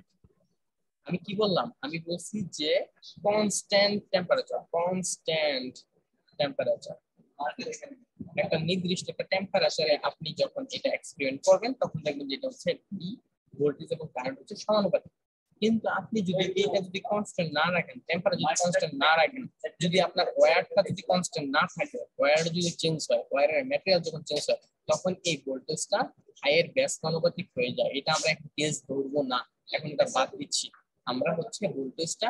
আমি কি বললাম? আমি বলছি যে কনস্ট্যান্ট টেম্পারেচার, কনস্ট্যান্ট টেম্পারেচার, একটা নির্দিষ্ট একটা টেম্পারেচারে আপনি যখন এটা এক্সপেরিমেন্ট করবেন তখন দেখবেন যে এটা হচ্ছে ভি, ভোল্টেজ এবং কারেন্ট হচ্ছে সমানুপাতিক। কিন্তু আপনি যদি এটা যদি কনস্ট্যান্ট না রাখেন, টেম্পারেচার যদি কনস্ট্যান্ট না রাখেন, যদি আপনার ওয়্যারটা যদি কনস্ট্যান্ট না থাকে, ওয়্যার যদি চেঞ্জ হয়, ওয়্যারের ম্যাটেরিয়াল যখন চেঞ্জ হয় তখন এই ভোল্টেজটা আই এর ব্যস্তানুপাতিক হয়ে যায়। এটা আমরা একটা কেস ধরবো না, এখন এটা বাদ দিচ্ছি। আমরা হচ্ছে ভোল্টেজটা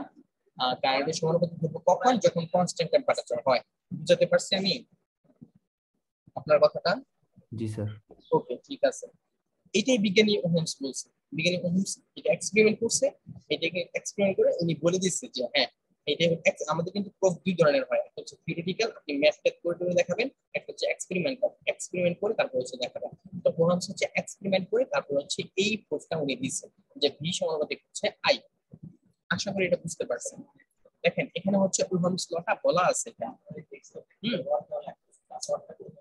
কারেন্টের সমানুপাতিক ধরবো কখন? যখন কনস্ট্যান্ট টেম্পারেচার হয়। বুঝতে পারছি আমি আপনার কথাটা? জি স্যার। ওকে, ঠিক আছে। এটাই বিজ্ঞানী ওহমস বলছে। বিজ্ঞানী ওহমস এটা এক্সপেরিমেন্ট করছে, এটাকে এক্সপেরিমেন্ট করে উনি বলে দিচ্ছে যে হ্যাঁ এটা আমাদের কিন্তু প্রুফ দুই ধরনের হয়, একটা হচ্ছে থিওরিটিক্যাল, আপনি ম্যাথ করে দেখাবেন, একটা হচ্ছে এক্সপেরিমেন্টাল, এক্সপেরিমেন্ট করে তারপর হচ্ছে দেখাবেন। তো ওহমস হচ্ছে এক্সপেরিমেন্ট করে তারপর হচ্ছে এই প্রুফটা উনি দিয়েছে যে ভি সমানুপাতিক হচ্ছে আই। আশা করি এটা বুঝতে পারছেন। দেখেন এখানে হচ্ছে ওহমস লটা বলা আছে,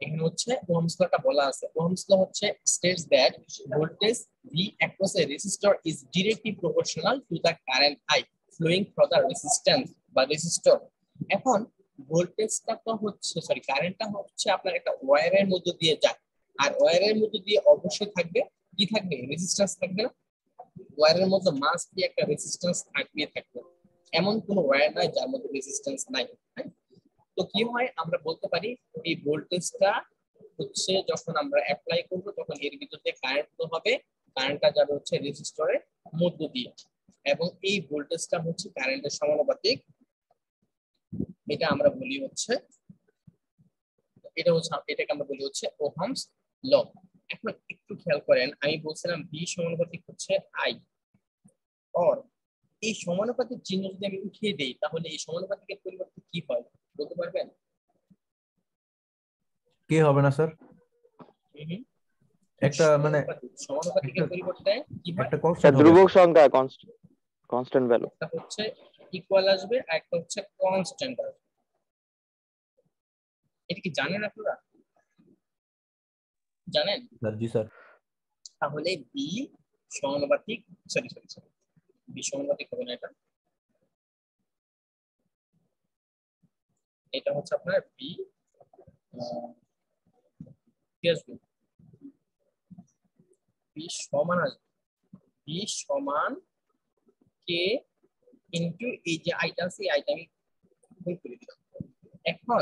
এখানে হচ্ছে ওহমস লটা বলা আছে। ওহমস ল হচ্ছে states that voltage V across a resistor is directly proportional to the current I flowing through the resistance বা resistor। এখন ভোল্টেজটা তো হচ্ছে কারেন্টটা হচ্ছে আপনার একটা ওয়্যারের মধ্যে দিয়ে যায়, আর ওয়্যারের মধ্যে দিয়ে অবশ্যই থাকবে কি থাকবে? রেজিস্ট্যান্স থাকবে না? ওয়্যারের মধ্যে মাস্ট বি একটা রেজিস্ট্যান্স থাকবে। এমন কোনো ওয়্যার নাই যার মধ্যে রেজিস্ট্যান্স নাই। তো কি হয় আমরা বলতে পারি এই ভোল্টেজটা হচ্ছে যখন আমরা অ্যাপ্লাই করব তখন এর ভিতর দিয়ে কারেন্ট ফ্লো হবে, কারেন্টটা যাবে হচ্ছে রেজিস্টরের মধ্য দিয়ে, এবং এই ভোল্টেজটা হচ্ছে কারেন্টের সমানুপাতিক। এটা আমরা বলি হচ্ছে এটাকে আমরা বলি হচ্ছে ওহমস ল। এখন একটু খেয়াল করেন, আমি বলছিলাম ভি সমানুপাতিক হচ্ছে আই, অর এই সমানুপাতিক চিহ্ন যদি আমি উঠিয়ে দেই তাহলে এই সমানুপাতিকের পরিবর্তে কি হয় বলতে পারবেন? কে হবে না স্যার? একটা মানে সমানুপাতিকের পরিবর্তে কি হয়? একটা কনস্ট্যান্ট হবে ধ্রুবক সংখ্যা, কনস্ট্যান্ট ভ্যালু। একটা হচ্ছে ইকুয়াল আসবে আর একটা হচ্ছে কনস্ট্যান্ট আসবে। এটা কি জানেন আপনারা? জানেন? জি স্যার। তাহলে বি সমানুপাতিক বি সমানুপাতিক হবে না, এটা হচ্ছে আপনার বি কি আসবে? বি সমান আসবে, বি সমান কে ইনটু এই যে আইটা আছে এই আইটা আমি গুণ করে দিলাম। এখন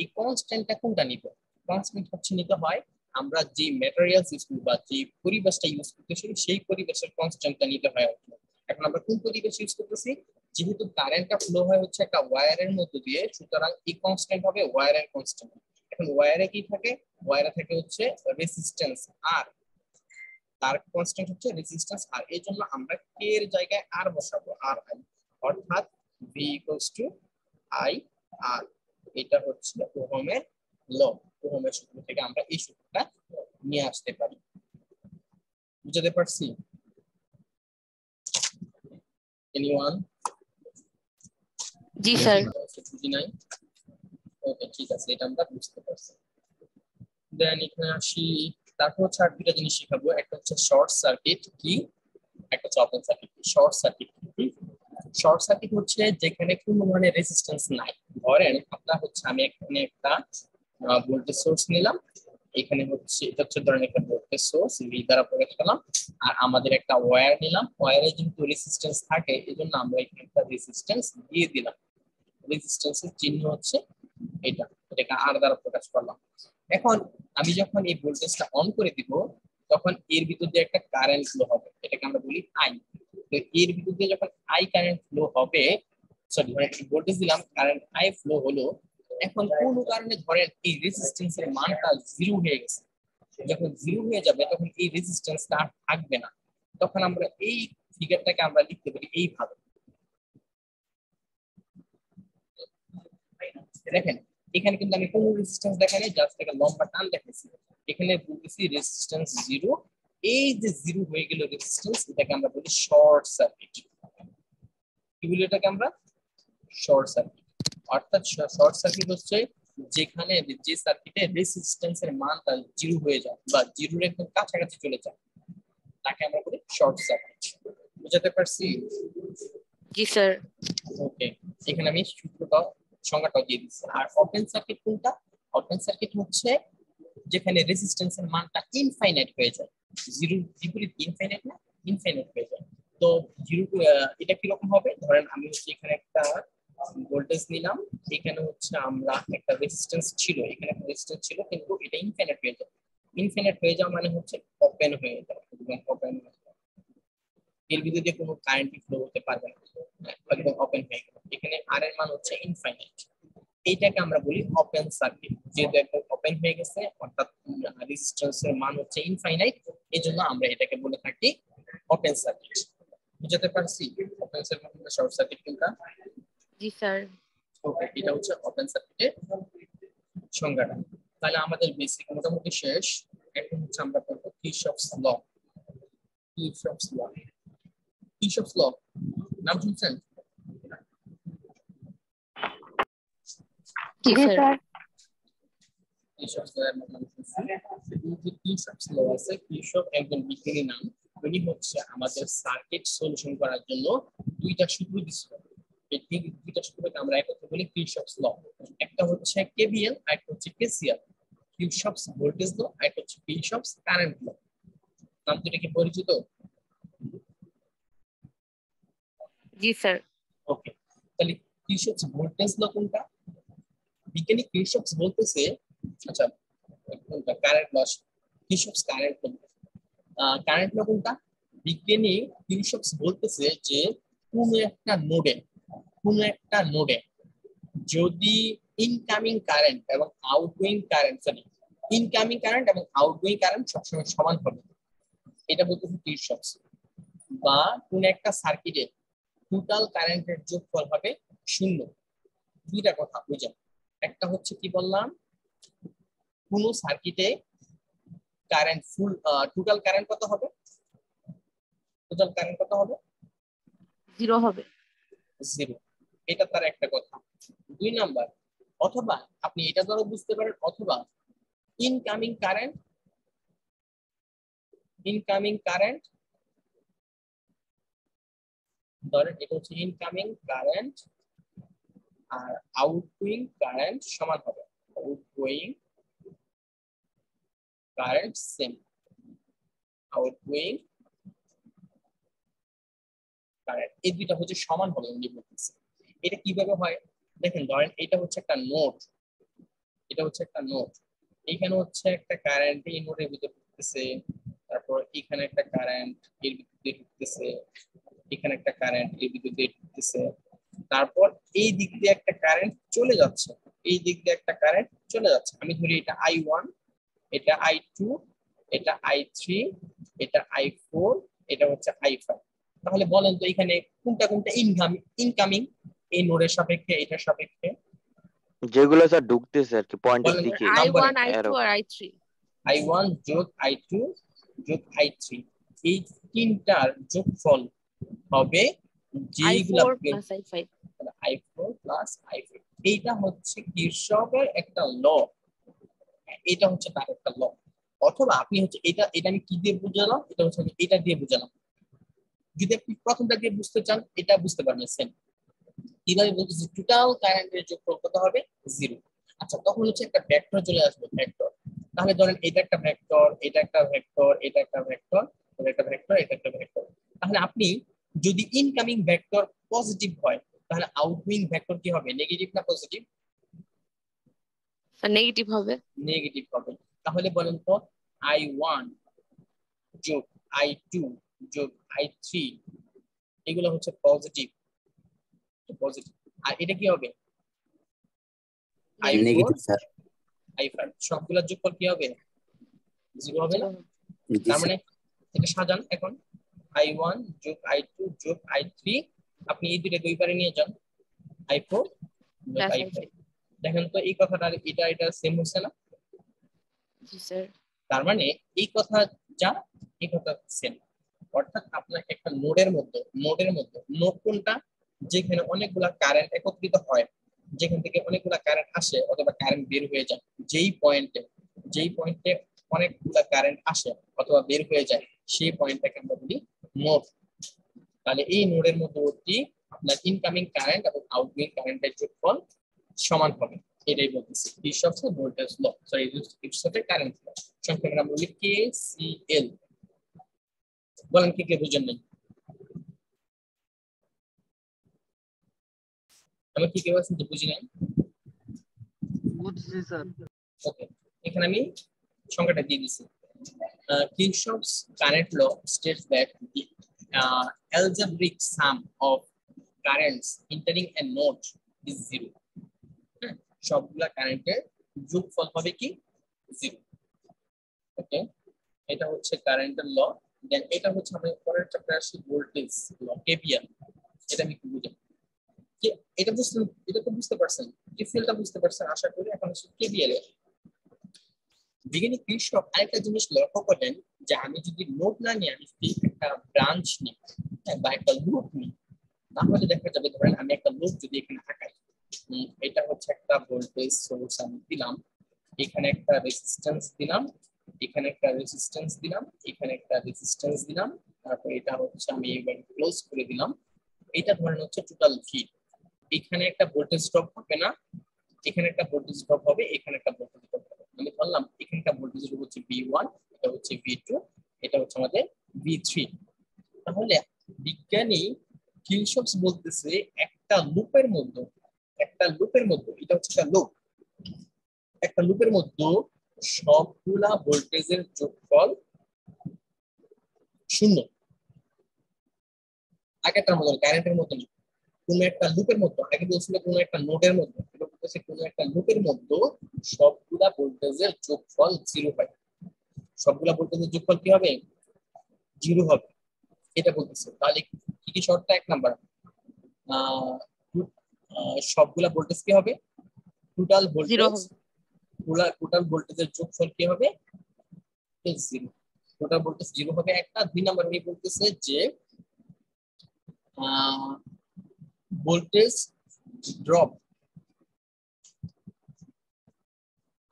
এই কনস্ট্যান্টটা কোনটা নিব? কনস্ট্যান্ট হচ্ছে নিতে হয় আমরা যে ম্যাটেরিয়ালস ইউজ করি বা যে পরিবেশটা ইউজ করতেছি সেই পরিবেশের কনস্ট্যান্টটা নিতে হয়। এখন আমরা কোন পরিবেশ ইউজ করতেছি? যেহেতু কারেন্টটা ফ্লো হয় হচ্ছে একটা ওয়্যারের মধ্য দিয়ে, সুতরাং এই কনস্ট্যান্ট হবে ওয়্যারের কনস্ট্যান্ট। এখন ওয়্যারে কি থাকে? ওয়্যারে থাকে হচ্ছে রেজিস্ট্যান্স আর, তার কনস্ট্যান্ট হচ্ছে রেজিস্ট্যান্স আর, এই জন্য আমরা কে এর জায়গায় আর বসাবো, আর আই, অর্থাৎ ভি ইকুয়ালস টু আই আর। এটা হচ্ছে ওহমের ল, ওহমের সূত্র থেকে আমরা এই সূত্রটা নিয়ে আসতে পারি। বুঝতে পারছি? এনিওয়ান? জি স্যার। বুঝি নাই? ওকে, ঠিক আছে, এটা আমরা বুঝতে পারছি। দেন এখানে আসি তারপর হচ্ছে আর দুটো জিনিস শেখাবো, একটা হচ্ছে শর্ট সার্কিট কি, একটা হচ্ছে ওপেন সার্কিট। শর্ট সার্কিট কি? শর্ট সার্কিট হচ্ছে যেখানে কোনো ধরনের রেজিস্ট্যান্স নাই। ধরেন আপনার হচ্ছে আমি এখানে একটা ভোল্টেজ সোর্স নিলাম, এখানে হচ্ছে এটা হচ্ছে ধরেন একটা ভোল্টেজ সোর্স ভি দ্বারা প্রকাশ করলাম, আর আমাদের একটা ওয়্যার নিলাম, ওয়্যারে যেহেতু রেজিস্ট্যান্স থাকে এজন্য আমরা এখানে একটা রেজিস্ট্যান্স দিয়ে দিলাম। রেজিস্ট্যান্সের চিহ্ন হচ্ছে এটা, এটাকে আর দ্বারা প্রকাশ করলাম। এখন আমি যখন এই ভোল্টেজটা অন করে দিব তখন এর ভিতর দিয়ে একটা কারেন্ট ফ্লো হবে, এটাকে আমরা বলি আই। তো এর ভিতর দিয়ে যখন আই কারেন্ট ফ্লো হবে, সরি মানে ভোল্টেজ দিলাম, কারেন্ট আই ফ্লো হলো। এখন কোন কারণে ধরেন এই রেজিস্ট্যান্সের মানটা জিরো হয়ে গেছে, যখন জিরো হয়ে যাবে তখন এই রেজিস্ট্যান্সটা আর থাকবে না, তখন আমরা এই ফিগারটাকে আমরা লিখতে পারি এইভাবে। দেখেন এখানে কিন্তু আমি কোনো রেজিস্ট্যান্স দেখাই নাই, জাস্ট একটা লম্বা টান দেখাইছি। এখানে বলতেছি রেজিস্ট্যান্স জিরো, এই যে জিরো হয়ে গেল রেজিস্ট্যান্স, এটাকে আমরা বলি শর্ট সার্কিট। কি বলি এটাকে আমরা? Short circuit. অর্থাৎ শর্ট সার্কিট হচ্ছে যেখানে যে সার্কিটে রেজিস্ট্যান্সের মানটা জিরো হয়ে যায় বা জিরোর একদম কাছাকাছি চলে যায়, তাকে আমরা বলি শর্ট সার্কিট। বুঝাতে পারছি? জি স্যার। ওকে, এখানে আমি সূত্রটা সংজ্ঞাটা দিয়ে দিচ্ছি। আর ওপেন সার্কিট কোনটা? ওপেন সার্কিট হচ্ছে যেখানে রেজিস্ট্যান্সের মানটা ইনফাইনাইট হয়ে যায়। জিরোর বিপরীত ইনফাইনাইট না, ইনফাইনাইট হয়ে যায়। তো জিরো এটা কি রকম হবে? ধরেন আমি হচ্ছে এখানে একটা ভোল্টেজ নিলাম, এখানে হচ্ছে আমরা একটা রেজিস্ট্যান্স ছিল, এখানে একটা রেজিস্ট্যান্স ছিল, কিন্তু এটা ইনফাইনাইট হয়ে যায়। ইনফাইনাইট হয়ে যাওয়া মানে হচ্ছে ওপেন হয়ে যায়, ওপেন। এর ভিতর দিয়ে কোনো কারেন্ট ফ্লো হতে পারবে না, একদম ওপেন হয়ে গেল। এখানে আর এর মান হচ্ছে ইনফাইনাইট, এইটাকে আমরা বলি ওপেন সার্কিট। যেহেতু একদম ওপেন হয়ে গেছে অর্থাৎ রেজিস্ট্যান্সের মান হচ্ছে ইনফাইনাইট, এজন্য আমরা এটাকে বলে থাকি ওপেন সার্কিট। বুঝতে পারছি ওপেন সার্কিট কিংবা শর্ট সার্কিট কোনটা? জি স্যার। ওকে, এটা হচ্ছে ওপেন সার্কিটের সংজ্ঞাটা। তাহলে আমাদের বেসিক মোটামুটি শেষ। এখন হচ্ছে আমরা পড়ব কিরশফস ল। কিরশফস ল, কিরশফস ল নাম শুনছেন? জি জি স্যার। স্যার। কিরশফস ল এর নাম শুনছেন? এই কিরশফস ল আছে, কিরশফ একজন বিজ্ঞানী নাম, উনি হচ্ছে আমাদের সার্কিট সলিউশন করার জন্য দুইটা সূত্র দিয়েছিল। এই দুইটা সূত্রকে আমরা একত্রে বলি কিরশফস ল। একটা হচ্ছে কেভিএল আর একটা হচ্ছে কেসিএল। কিরশফস ভোল্টেজ ল আর একটা হচ্ছে কিরশফস কারেন্ট ল। নাম দুটো কি পরিচিত? জি স্যার। ওকে, তাহলে কিরশফস ভোল্টেজ ল কোনটা? বিজ্ঞানী কিরশফস বলতেছে, আচ্ছা কোনটা current law? Kirchhoff's current law. Current law কোনটা? বিজ্ঞানী কিরশফস বলতেছে যে কোন একটা নোডে যদি ইনকামিং কারেন্ট এবং outgoing current, sorry incoming current এবং আউটগোয়িং কারেন্ট সবসময় সমান হবে, এটা বলতেছে কিরশফস। বা কোন একটা সার্কিটে টোটাল কারেন্টের যোগফল হবে 0। দুইটা কথা বুঝেন, একটা হচ্ছে কি বললাম, কোন সার্কিটে কারেন্ট ফুল টোটাল কারেন্ট কত হবে? টোটাল কারেন্ট কত হবে? 0 হবে। 0, এটা তার একটা কথা। 2 নাম্বার, অথবা আপনি এটা দ্বারা বুঝতে পারেন, অথবা ইনকামিং কারেন্ট ধরেন এটা হচ্ছে ইনকামিং কারেন্ট আর আউটগোয়িং কারেন্ট সমান হবে। Outgoing current same, outgoing current এই দুইটা হচ্ছে সমান হবে উনি বলতেছে। এটা কিভাবে হয় দেখেন, ধরেন এটা হচ্ছে একটা নোড, এটা হচ্ছে একটা নোড, এখানে হচ্ছে একটা কারেন্ট এই নোডের ভিতরে ঢুকতেছে, তারপর এখানে একটা কারেন্ট এর ভিতরে ঢুকতেছে, এখানে একটা কারেন্ট এর ভিতরে ঢুকতেছে, তারপর এই দিক দিয়ে একটা কারেন্ট চলে যাচ্ছে, এই দিক দিয়ে একটা কারেন্ট চলে যাচ্ছে। আমি ধরি এটা I1, এটা I2, এটা I3, এটা I4, এটা হচ্ছে I5। তাহলে বলেন তো এখানে কোনটা কোনটা ইনকামিং এই নোডের সাপেক্ষে, এটার সাপেক্ষে? যেগুলো স্যার ঢুকতেছে আর কি পয়েন্টের দিকে। I1, I2 আর I3। I1 যোগ I2 যোগ I3, এই তিনটার যোগফল হবে যেগুলা I4 plus I5। I4 plus I5। এইটা হচ্ছে কিরশফের একটা ল, এটা হচ্ছে তার একটা ল। অথবা আপনি হচ্ছে এটা এটা আমি কি দিয়ে বুঝালাম, এটা হচ্ছে আমি এটা দিয়ে বুঝালাম। যদি আপনি প্রথমটা দিয়ে বুঝতে চান এটা বুঝতে পারবেন সেম। কিভাবে বলতেছি, টোটাল কারেন্টের যোগফল কত হবে, 0। আচ্ছা, তখন হচ্ছে একটা ভেক্টর চলে আসবে, ভেক্টর। তাহলে ধরেন এটা একটা ভেক্টর, এটা একটা ভেক্টর, এটা একটা ভেক্টর, এটা একটা ভেক্টর, এটা একটা ভেক্টর। তাহলে আপনি যদি ইনকামিং ভেক্টর পজিটিভ হয় তাহলে আউটগোয়িং ভেক্টর কি হবে, নেগেটিভ না পজিটিভ? নেগেটিভ হবে। নেগেটিভ হবে। তাহলে বলেন তো I1 যোগ I2 যোগ I3 এগুলো হচ্ছে পজিটিভ, পজিটিভ। আর এটা কি হবে, I4 নেগেটিভ স্যার। I5 সবগুলোর যোগফল কি হবে, 0 হবে না? 0 জি তার স্যার। মানে এটা সাজান এখন, I1 যোগ I2 যোগ I3, আপনি এই দুটো দুই পারে নিয়ে যান, I4 যোগ প্লাস I5। দেখেন তো এই কথাটা আর এটা এটা সেম হচ্ছে না? জি স্যার। তার মানে এই কথা যা এই কথা সেম। অর্থাৎ আপনার একটা নোডের মধ্যে নোড কোনটা, যেখানে অনেকগুলা কারেন্ট একত্রিত হয়, যেখান থেকে অনেকগুলা কারেন্ট আসে অথবা কারেন্ট বের হয়ে যায়, যেই পয়েন্টে অনেকগুলা কারেন্ট আসে অথবা বের হয়ে যায় সেই পয়েন্টটাকে আমরা বলি নোড। তাহলে এই নোডের মধ্যবর্তী আপনার ইনকামিং কারেন্ট এবং আউটগোয়িং কারেন্টের যোগফল সমান হবে, এটাই বলতেছি কিরশফস ভোল্টেজ ল, সরি কিরশফের কারেন্ট ল। সংক্ষেপে আমরা বলি KCL। বলেন কে কে বুঝেন নাই? আমি কি কে বলছি বুঝি নাই? বুঝছি স্যার। ওকে, এখানে আমি সংখ্যাটা দিয়ে দিছি। Kirchhoff's current law states that the algebraic sum of currents entering a node is 0. সবগুলা কারেন্টের যোগফল হবে কি 0। ওকে, এটা হচ্ছে কারেন্টের ল। দেন এটা হচ্ছে আমরা পরের চ্যাপ্টারে আসি ভোল্টেজ ল, KVL। এটা আমি একটু বুঝাই কি, এটা বুঝতে, এটা তো বুঝতে পারছেন, KCLটা বুঝতে পারছেন আশা করি। এখন হচ্ছে KVL এর বিজ্ঞানী কিরশফ আরেকটা জিনিস লক্ষ্য করলেন যে আমি যদি নোড না নিয়ে আমি যদি একটা ব্রাঞ্চ নিই বা একটা লুপ নিই, তাহলে দেখা যাবে ধরেন আমি একটা লুপ যদি এখানে আঁকাই, এটা হচ্ছে একটা ভোল্টেজ সোর্স আমি দিলাম, এখানে একটা রেজিস্ট্যান্স দিলাম, এখানে একটা রেজিস্ট্যান্স দিলাম, এখানে একটা রেজিস্ট্যান্স দিলাম, তারপর এটা হচ্ছে আমি এবার ক্লোজ করে দিলাম। এটা ধরেন হচ্ছে টোটাল ভি। এখানে একটা ভোল্টেজ ড্রপ হবে না, এখানে একটা ভোল্টেজ ড্রপ হবে, এখানে একটা ভোল্টেজ ড্রপ হবে। আমি বললাম এখানকার ভোল্টেজ ড্রপ হচ্ছে V1, এটা হচ্ছে V2, এটা হচ্ছে আমাদের V3। তাহলে বিজ্ঞানী কিরশফস বলতেছে একটা লুপের মধ্যে এটা হচ্ছে একটা লুপের মধ্যে সবগুলা ভোল্টেজের যোগফল 0। আগেরটার মতো কারেন্টের মতো না, কোনো একটা লুপের মধ্যে, আগে বলছিল কোনো একটা নোডের মধ্যে, এটা বলতেছে কোনো একটা লুপের মধ্যে সবগুলা ভোল্টেজের যোগফল 0 হয়। সবগুলা ভোল্টেজের যোগফল কি হবে, 0 হবে, এটা বলতেছে। তাহলে কি কি শর্তটা, এক নাম্বার সবগুলা ভোল্টেজ কি হবে, টোটাল 0 ভোল্টেজ, হবে। টোটাল ভোল্টেজের যোগফল কি হবে, 0। টোটাল ভোল্টেজ 0 হবে একটা। দুই নাম্বার উনি বলতেছে যে ভোল্টেজ ড্রপ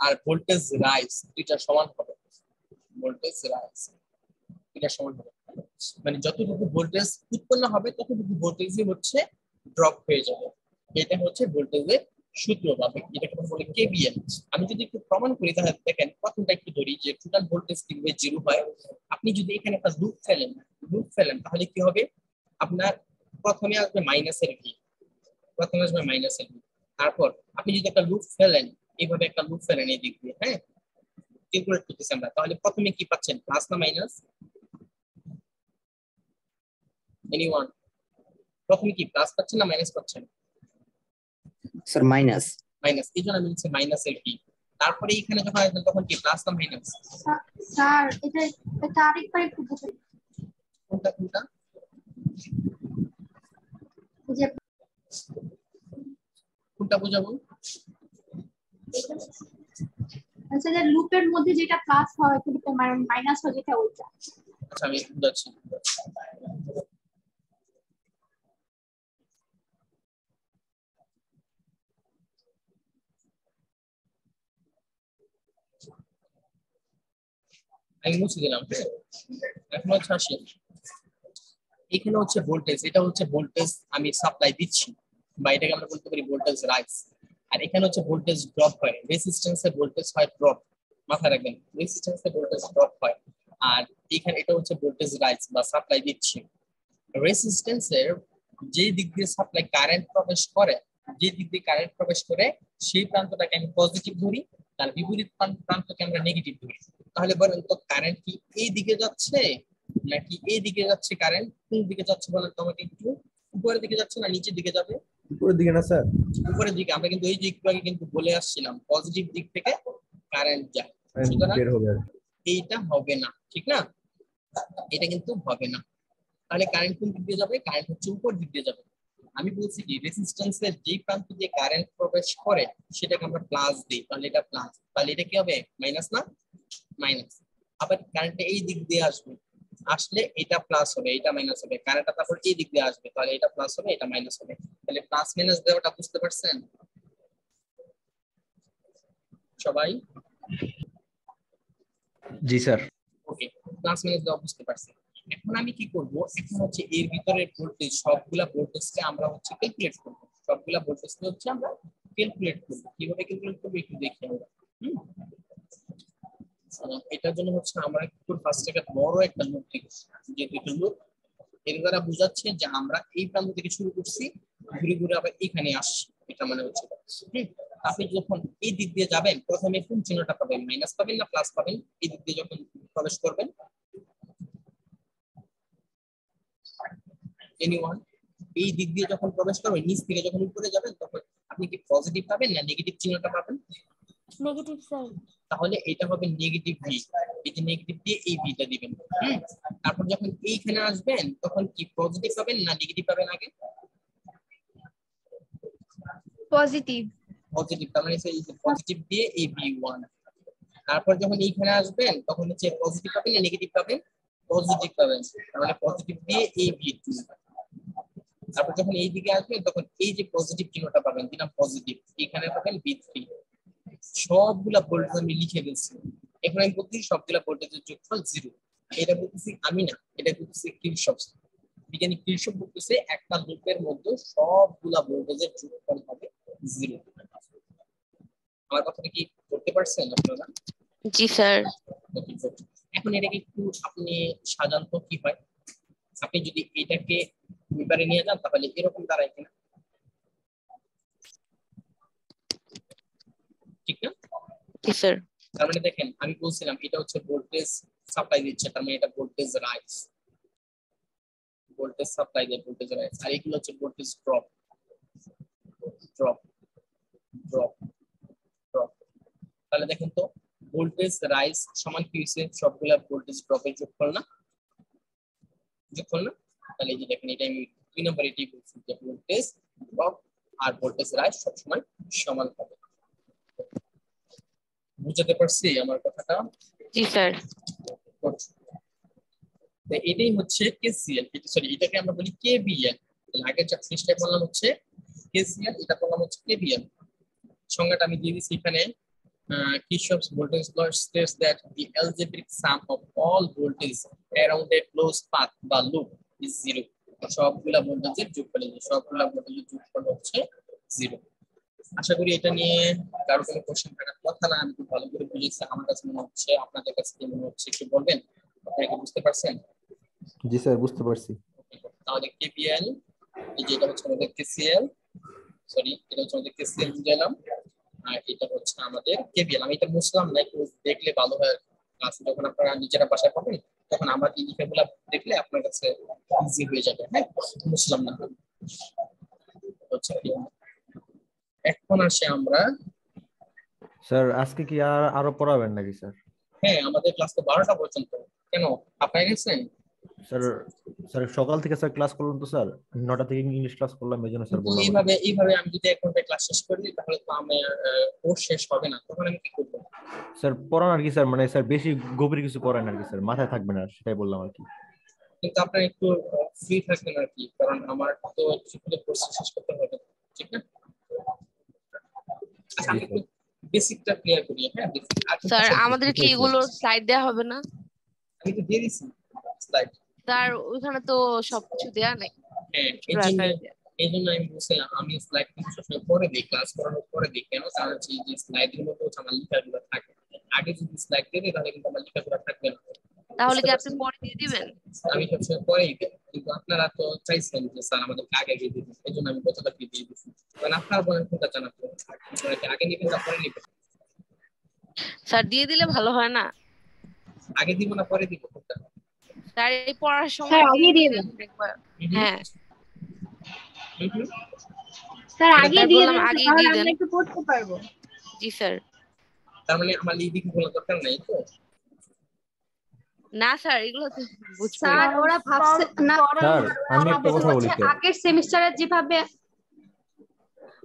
আর ভোল্টেজ রাইজ এটা সমান হবে, ভোল্টেজ রাইজ এটা সমান হবে। মানে যতটুকু ভোল্টেজ উৎপন্ন হবে ততটুকু ভোল্টেজই হচ্ছে ড্রপ হয়ে যাবে। এটা হচ্ছে ভোল্টেজের সূত্র বা এটাকে বলে KVL। আমি যদি একটু প্রমাণ করি তাহলে দেখেন, প্রথমটা একটু ধরি যে টোটাল ভোল্টেজ কিভাবে 0 হয়। আপনি যদি এখানে একটা লুপ ফেলেন তাহলে কি হবে, আপনার প্রথমে আসবে মাইনাসের ভি, তারপর আপনি যদি একটা লুপ ফেলেন, এইভাবে একটা লুপ ফেলেন এই দিক দিয়ে, হ্যাঁ ক্যালকুলেট করতেছি আমরা, তাহলে প্রথমে কি পাচ্ছেন, প্লাস না মাইনাস? এনিওয়ান, প্রথমে কি প্লাস পাচ্ছেন না মাইনাস পাচ্ছেন? Sir minus. এই জন্য আমি লিখছি মাইনাসের ভি। তারপরে এখানে যখন আসবেন তখন কি প্লাস না মাইনাস? স্যার এটা আরেকবার একটু বুঝুন। কোনটা যে কোনটা বোঝাবো? আচ্ছা, যে লুপের মধ্যে যেটা প্লাস হয় কিন্তু মাইনাস হয় যেটা ওইটা। আচ্ছা আমি বুঝাচ্ছি। আমি মুছে দিলাম। এখন হচ্ছে আসি, এখানে হচ্ছে ভোল্টেজ, এটা হচ্ছে ভোল্টেজ আমি সাপ্লাই দিচ্ছি, বা এটাকে আমরা বলতে পারি ভোল্টেজ রাইজ। আর এখানে হচ্ছে ভোল্টেজ ড্রপ হয়, রেজিস্ট্যান্সে ভোল্টেজ হয় ড্রপ, মাথায় রাখবেন রেজিস্ট্যান্সে ভোল্টেজ ড্রপ হয়। আর এখানে এটা হচ্ছে ভোল্টেজ রাইজ বা সাপ্লাই দিচ্ছি। রেজিস্ট্যান্সের যে দিক দিয়ে সাপ্লাই কারেন্ট প্রবেশ করে, যে দিক দিয়ে কারেন্ট প্রবেশ করে সেই প্রান্তটাকে আমি পজিটিভ ধরি, তার বিপরীত প্রান্তকে আমরা নেগেটিভ ধরি। তাহলে বলেন তো কারেন্ট কি এই দিকে যাচ্ছে নাকি এই দিকে যাচ্ছে? কারেন্ট কোন দিকে যাচ্ছে বলেন তো আমাকে একটু? উপরের দিকে যাচ্ছে না নিচের দিকে যাবে? উপরের দিকে না স্যার? উপরের দিকে। আমরা কিন্তু এই দিক থেকে কিন্তু বলে আসছিলাম পজিটিভ দিক থেকে কারেন্ট যায়, সুতরাং বের হবে আর এইটা হবে না, ঠিক না? এটা কিন্তু হবে না। তাহলে কারেন্ট কোন দিক দিয়ে যাবে? কারেন্ট হচ্ছে উপর দিক দিয়ে যাবে। আমি বলছি কি রেজিস্ট্যান্সের যেই প্রান্ত দিয়ে কারেন্ট প্রবেশ করে সেটাকে আমরা প্লাস দিই, তাহলে এটা প্লাস, তাহলে এটা কি হবে? মাইনাস না? মাইনাস। আবার কারেন্টটা এই দিক দিয়ে আসবে, আসলে এটা প্লাস হবে, এটা মাইনাস হবে। কারেন্টটা তারপর এই দিক দিয়ে আসবে, তাহলে এটা প্লাস হবে, এটা মাইনাস হবে। তাহলে প্লাস মাইনাস দেওয়াটা বুঝতে পারছেন সবাই? জি স্যার। ওকে, প্লাস মাইনাস দেওয়া বুঝতে পারছি। এখন আমি কি করব? এখন হচ্ছে এর ভিতরে ভোল্টেজ, সবগুলা ভোল্টেজকে আমরা হচ্ছে ক্যালকুলেট করব। সবগুলা ভোল্টেজকে হচ্ছে আমরা ক্যালকুলেট করব। কিভাবে ক্যালকুলেট করব একটু দেখি আমরা। এটার জন্য হচ্ছে আমরা একটু ফার্স্ট থেকে বড় একটা লুপ লিখব, যে দুটো লুপ। এর দ্বারা বোঝাচ্ছে যে আমরা এই প্রান্ত থেকে শুরু করছি, ঘুরে ঘুরে আবার এখানে আসছি, এটা মানে হচ্ছে। আপনি যখন এই দিক দিয়ে যাবেন প্রথমে কোন চিহ্নটা পাবেন? মাইনাস পাবেন না প্লাস পাবেন? এই দিক দিয়ে যখন প্রবেশ করবেন, এনিওয়ান এই দিক দিয়ে যখন প্রবেশ করবেন, নিচ থেকে যখন উপরে যাবেন তখন আপনি কি পজিটিভ পাবেন না নেগেটিভ চিহ্নটা পাবেন? Negative sir. তাহলে এটা হবে নেগেটিভ ভি। এই যে নেগেটিভ দিয়ে এই ভিটা দিবেন। তারপর যখন এইখানে আসবেন তখন কি পজিটিভ পাবেন না নেগেটিভ পাবেন? আগে পজিটিভ। পজিটিভ, তার মানে এই যে পজিটিভ দিয়ে এই ভি1। তারপর যখন এইখানে আসবেন তখন হচ্ছে পজিটিভ পাবেন না নেগেটিভ পাবেন? পজিটিভ পাবেন, তার মানে পজিটিভ দিয়ে এই ভি2। তারপর যখন এই দিকে আসবেন তখন এই যে পজিটিভ চিহ্নটা পাবেন, দিলাম পজিটিভ, এখানে পাবেন ভি3। সবগুলা ভোল্টেজ আমি লিখে দিয়েছি। এখন আমি বলতেছি সবগুলা ভোল্টেজের যোগফল 0। এটা বলতেছি আমি না, এটা বলতেছি কিরশফ। বিজ্ঞানী কিরশফ বলতেছে একটা লুপের মধ্যে সবগুলা ভোল্টেজের যোগফল হবে 0। আমার কথাটা কি করতে পারছেন আপনারা? জি স্যার। এখন এটাকে একটু আপনি সাজান তো কি হয়। আপনি যদি এটাকে এবারে নিয়ে যান তাহলে এরকম দাঁড়ায় কিনা, ঠিক না? জি স্যার। তার মানে দেখেন আমি বলছিলাম এটা হচ্ছে ভোল্টেজ সাপ্লাই দিচ্ছে, তার মানে এটা ভোল্টেজ রাইজ, ভোল্টেজ সাপ্লাই দিয়ে ভোল্টেজ রাইজ। আর এগুলো হচ্ছে voltage drop, drop, drop, drop. তাহলে দেখেন তো ভোল্টেজ রাইজ সমান কি হইছে? সবগুলা ভোল্টেজ ড্রপের যোগফল না? যোগফল না? তাহলে এই যে দেখেন এটা আমি 2 নম্বর এটাই বলছি যে ভোল্টেজ ড্রপ আর ভোল্টেজ রাইজ সবসময় সমান হবে। বুঝতে পারছি আমার কথাটা? জি স্যার। এটাই হচ্ছে কেসিএল, সরি এটাকে আমরা বলি কেবিএল। আগে যে জিনিসটা বললাম হচ্ছে কেসিএল, এটা বললাম হচ্ছে কেবিএল। সংজ্ঞাটা আমি দিয়ে দিচ্ছি এখানে। Kirchhoff's voltage law states that the algebraic sum of all voltage around a closed path বা loop is 0. সবগুলা ভোল্টেজের যোগফল, সবগুলা ভোল্টেজের যোগফল হচ্ছে 0। আশা করি এটা নিয়ে কারো কোনো কোশ্চেন থাকার কথা না। আমি খুব ভালো করে বুঝেছি, আমার কাছে মনে হচ্ছে, আপনাদের কাছে কি মনে হচ্ছে একটু বলবেন? আপনারা কি বুঝতে পারছেন? জি স্যার, বুঝতে পারছি। তাহলে কেপিএল, এই যে এটা হচ্ছে আমাদের কেসিএল, সরি এটা হচ্ছে আমাদের কেসিএল বুঝাইলাম, আর এটা হচ্ছে আমাদের কেবিএল। আমি এটা মুছলাম না, একটু দেখলে ভালো হয়। ক্লাসে যখন আপনারা নিজেরা বাসায় পাবেন তখন আমার এই লিখাগুলো দেখলে আপনার কাছে ইজি হয়ে যাবে। হ্যাঁ, মুছলাম না হচ্ছে। এখন আসে আমরা, স্যার আজকে কি আরো পড়াবেন নাকি স্যার? হ্যাঁ আমাদের ক্লাস তো 12টা পর্যন্ত। কেন আপনারা গেছেন? স্যার স্যার সকাল থেকে স্যার ক্লাস করলাম তো স্যার, 9টা থেকে ইংলিশ ক্লাস করলাম, এই জন্য স্যার বললাম। এইভাবে আমি যদি 1 ঘন্টা ক্লাস শেষ করে দিই তাহলে তো আমার কোর্স শেষ হবে না, তখন আমি কি করব? স্যার পড়ান আর কি স্যার, মানে স্যার বেশি গভীর কিছু পড়ান আর কি স্যার, মাথায় থাকবে না, সেটাই বললাম আর কি। কিন্তু আপনারা একটু ফ্রি থাকবেন আর কি, কারণ আমার তো কোর্স শেষ করতে হবে, ঠিক না? আচ্ছা আমি একটু বেসিকটা ক্লিয়ার করি। হ্যাঁ বেসিক। স্যার আমাদের কি এগুলো স্লাইড দেয়া হবে না? আমি তো দিয়ে দিছি স্লাইড। স্যার ওইখানে তো সবকিছু দেয়া নাই। হ্যাঁ, ছোট আকারে দেয়া। এই জন্য আমি বলছিলাম আমি স্লাইড কিন্তু সবসময় পরে দিই, ক্লাস করানোর পরে দিই। কেন? কারণ হচ্ছে যে স্লাইডের মধ্যে হচ্ছে আমার লেখাগুলো থাকে। আগে যদি স্লাইড দিয়ে দিই তাহলে কিন্তু আমার লেখাগুলো থাকবে না। তাহলে কি আপনি পরে দিয়ে দিবেন? আমি সবসময় পরেই দিই, কিন্তু আপনারা তো চাইছেন যে স্যার আমাদের আগে দিয়ে দিন, এই জন্য আমি গতকাল দিয়ে দিয়েছি। কারণ আপনারা বলেন কোনটা চান, আপনারা কি আগে নেবেন না পরে নেবেন? স্যার দিয়ে দিলে ভালো হয় না? আগে দিব না পরে দিব কোনটা? স্যার এই পড়ার সময় স্যার আগে দিয়ে দেন। একবার। হ্যাঁ স্যার আগে দিয়ে দেন, আগে তাহলে দিয়ে দেন। আমরা একটু পড়তে পারবো। জি স্যার। তার মানে আমার এই দিকে কোনো দরকার নাই তো? না স্যার এগুলো তো বুঝবো। স্যার ওরা ভাবছে না, স্যার আমি একটা কথা বলি স্যার। আগের সেমিস্টারে যেভাবে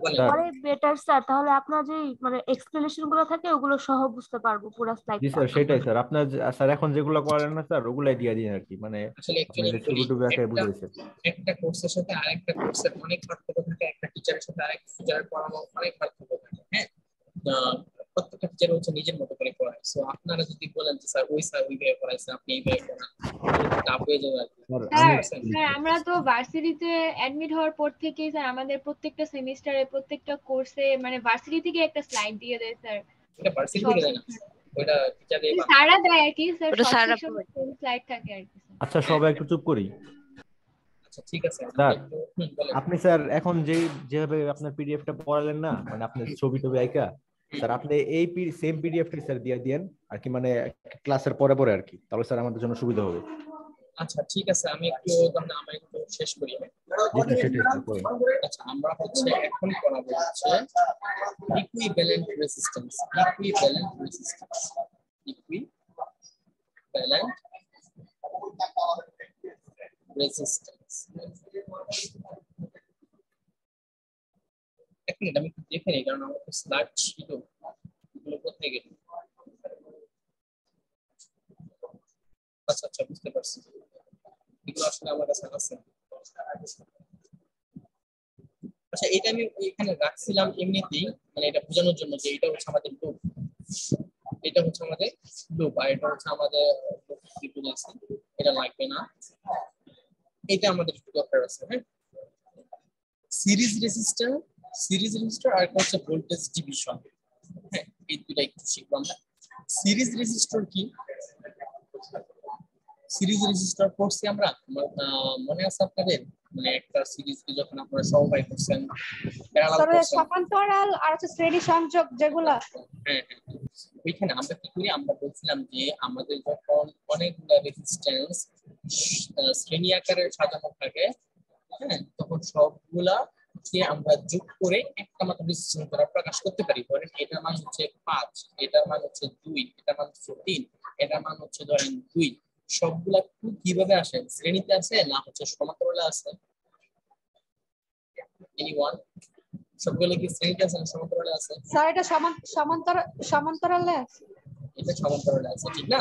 স্যার পরে বেটার স্যার, তাহলে আপনার যে মানে এক্সপ্লেনেশন গুলো থাকে ওগুলো সহ বুঝতে পারবো পুরো জি স্লাইডটা। স্যার সেটাই স্যার, আপনার স্যার এখন যেগুলো করেন না স্যার ওগুলাই দিয়ে দিন আর কি, মানে আসলে আপনি যে ছবি টবি আঁকায় বুঝাইছেন। একটা কোর্সের সাথে আরেকটা কোর্সের অনেক পার্থক্য থাকে, একটা টিচারের সাথে আরেকটা টিচারের পড়ানো অনেক পার্থক্য থাকে। হ্যাঁ, প্রত্যেকটা টিচার হচ্ছে নিজের মতো করে পড়ায়। সো আপনারা যদি বলেন যে স্যার ওইভাবে পড়াইছে, আপনি এইভাবে পড়ান, টাফ হয়ে যাবে আর কি। স্যার আমরা তো ভার্সিটিতে অ্যাডমিট হওয়ার পর থেকেই স্যার আমাদের প্রত্যেকটা সেমিস্টারে প্রত্যেকটা কোর্সে মানে ভার্সিটি থেকে একটা স্লাইড দিয়ে দেয় স্যার। এটা ভার্সিটি থেকে দেয় না, ওটা টিচার দেয়। স্যাররা দেয় আর কি স্যার, ওটা সব স্যাররা সেকশনে সেম স্লাইড থাকে আর কি। আচ্ছা সবাই একটু চুপ করি। আচ্ছা ঠিক আছে স্যার বলেন। আপনি স্যার এখন যেভাবে আপনার পিডিএফটা পড়ালেন না, মানে আপনার ছবি টবি আঁকা, স্যার আপনি এই সেম পিডিএফটা স্যার দিয়ে দেন আর কি, মানে ক্লাসের পরে পরে আর কি, তাহলে স্যার আমাদের জন্য সুবিধা হবে। আচ্ছা ঠিক আছে, আমি একটু তাহলে আমি একটু শেষ করি। জি স্যার সেটাই স্যার করুন। আচ্ছা আমরা হচ্ছে এখন পড়াবো হচ্ছে equivalent resistance. Equivalent resistance, equivalent resistance. এক মিনিট আমি একটু দেখে নিই, কারণ আমার স্লাইড ছিল এগুলো করতে গেলে। আচ্ছা আচ্ছা বুঝতে পারছি, এগুলো আসলে আমার কাছে আছে। আচ্ছা এটা আমি এখানে রাখছিলাম এমনিতেই, মানে এটা বোঝানোর জন্য যে এটা হচ্ছে আমাদের লুপ, এটা হচ্ছে আমাদের লুপ, আর এটা হচ্ছে আমাদের এটা লাগবে না, এটা আমাদের দরকার আছে। হ্যাঁ, সিরিজ রেজিস্টার আর একটা হচ্ছে ভোল্টেজ ডিভিশন। হ্যাঁ, এই দুটো একটু শিখবো আমরা। সিরিজ রেজিস্টার কি? সিরিজ রেজিস্টার করছি আমরা, মনে আছে আপনাদের? মানে একটা সিরিজকে যখন আপনারা সমবায় করছেন, প্যারালাল করছেন, সমান্তরাল আর হচ্ছে শ্রেণী সংযোগ যেগুলা। হ্যাঁ ওইখানে আমরা কি করি, আমরা বলছিলাম যে আমাদের যখন অনেকগুলা রেজিস্ট্যান্স শ্রেণী আকারে সাজানো থাকে, হ্যাঁ, তখন সবগুলা কে আমরা যোগ করে একটা মাত্র রেজিস্ট্যান্স দ্বারা প্রকাশ করতে পারি। ধরেন এটার মান হচ্ছে 5, এটার মান হচ্ছে 2, এটার মান হচ্ছে 3, এটার মান হচ্ছে ধরেন 2। সবগুলা কিভাবে আসে? শ্রেণীতে আছে না হচ্ছে সমান্তরালে আছে? এনিওয়ান? সবগুলো কি শ্রেণীতে আছে না সমান্তরালে আছে? স্যার এটা সমান্তরালে আছে। এটা সমান্তরালে আছে, ঠিক না?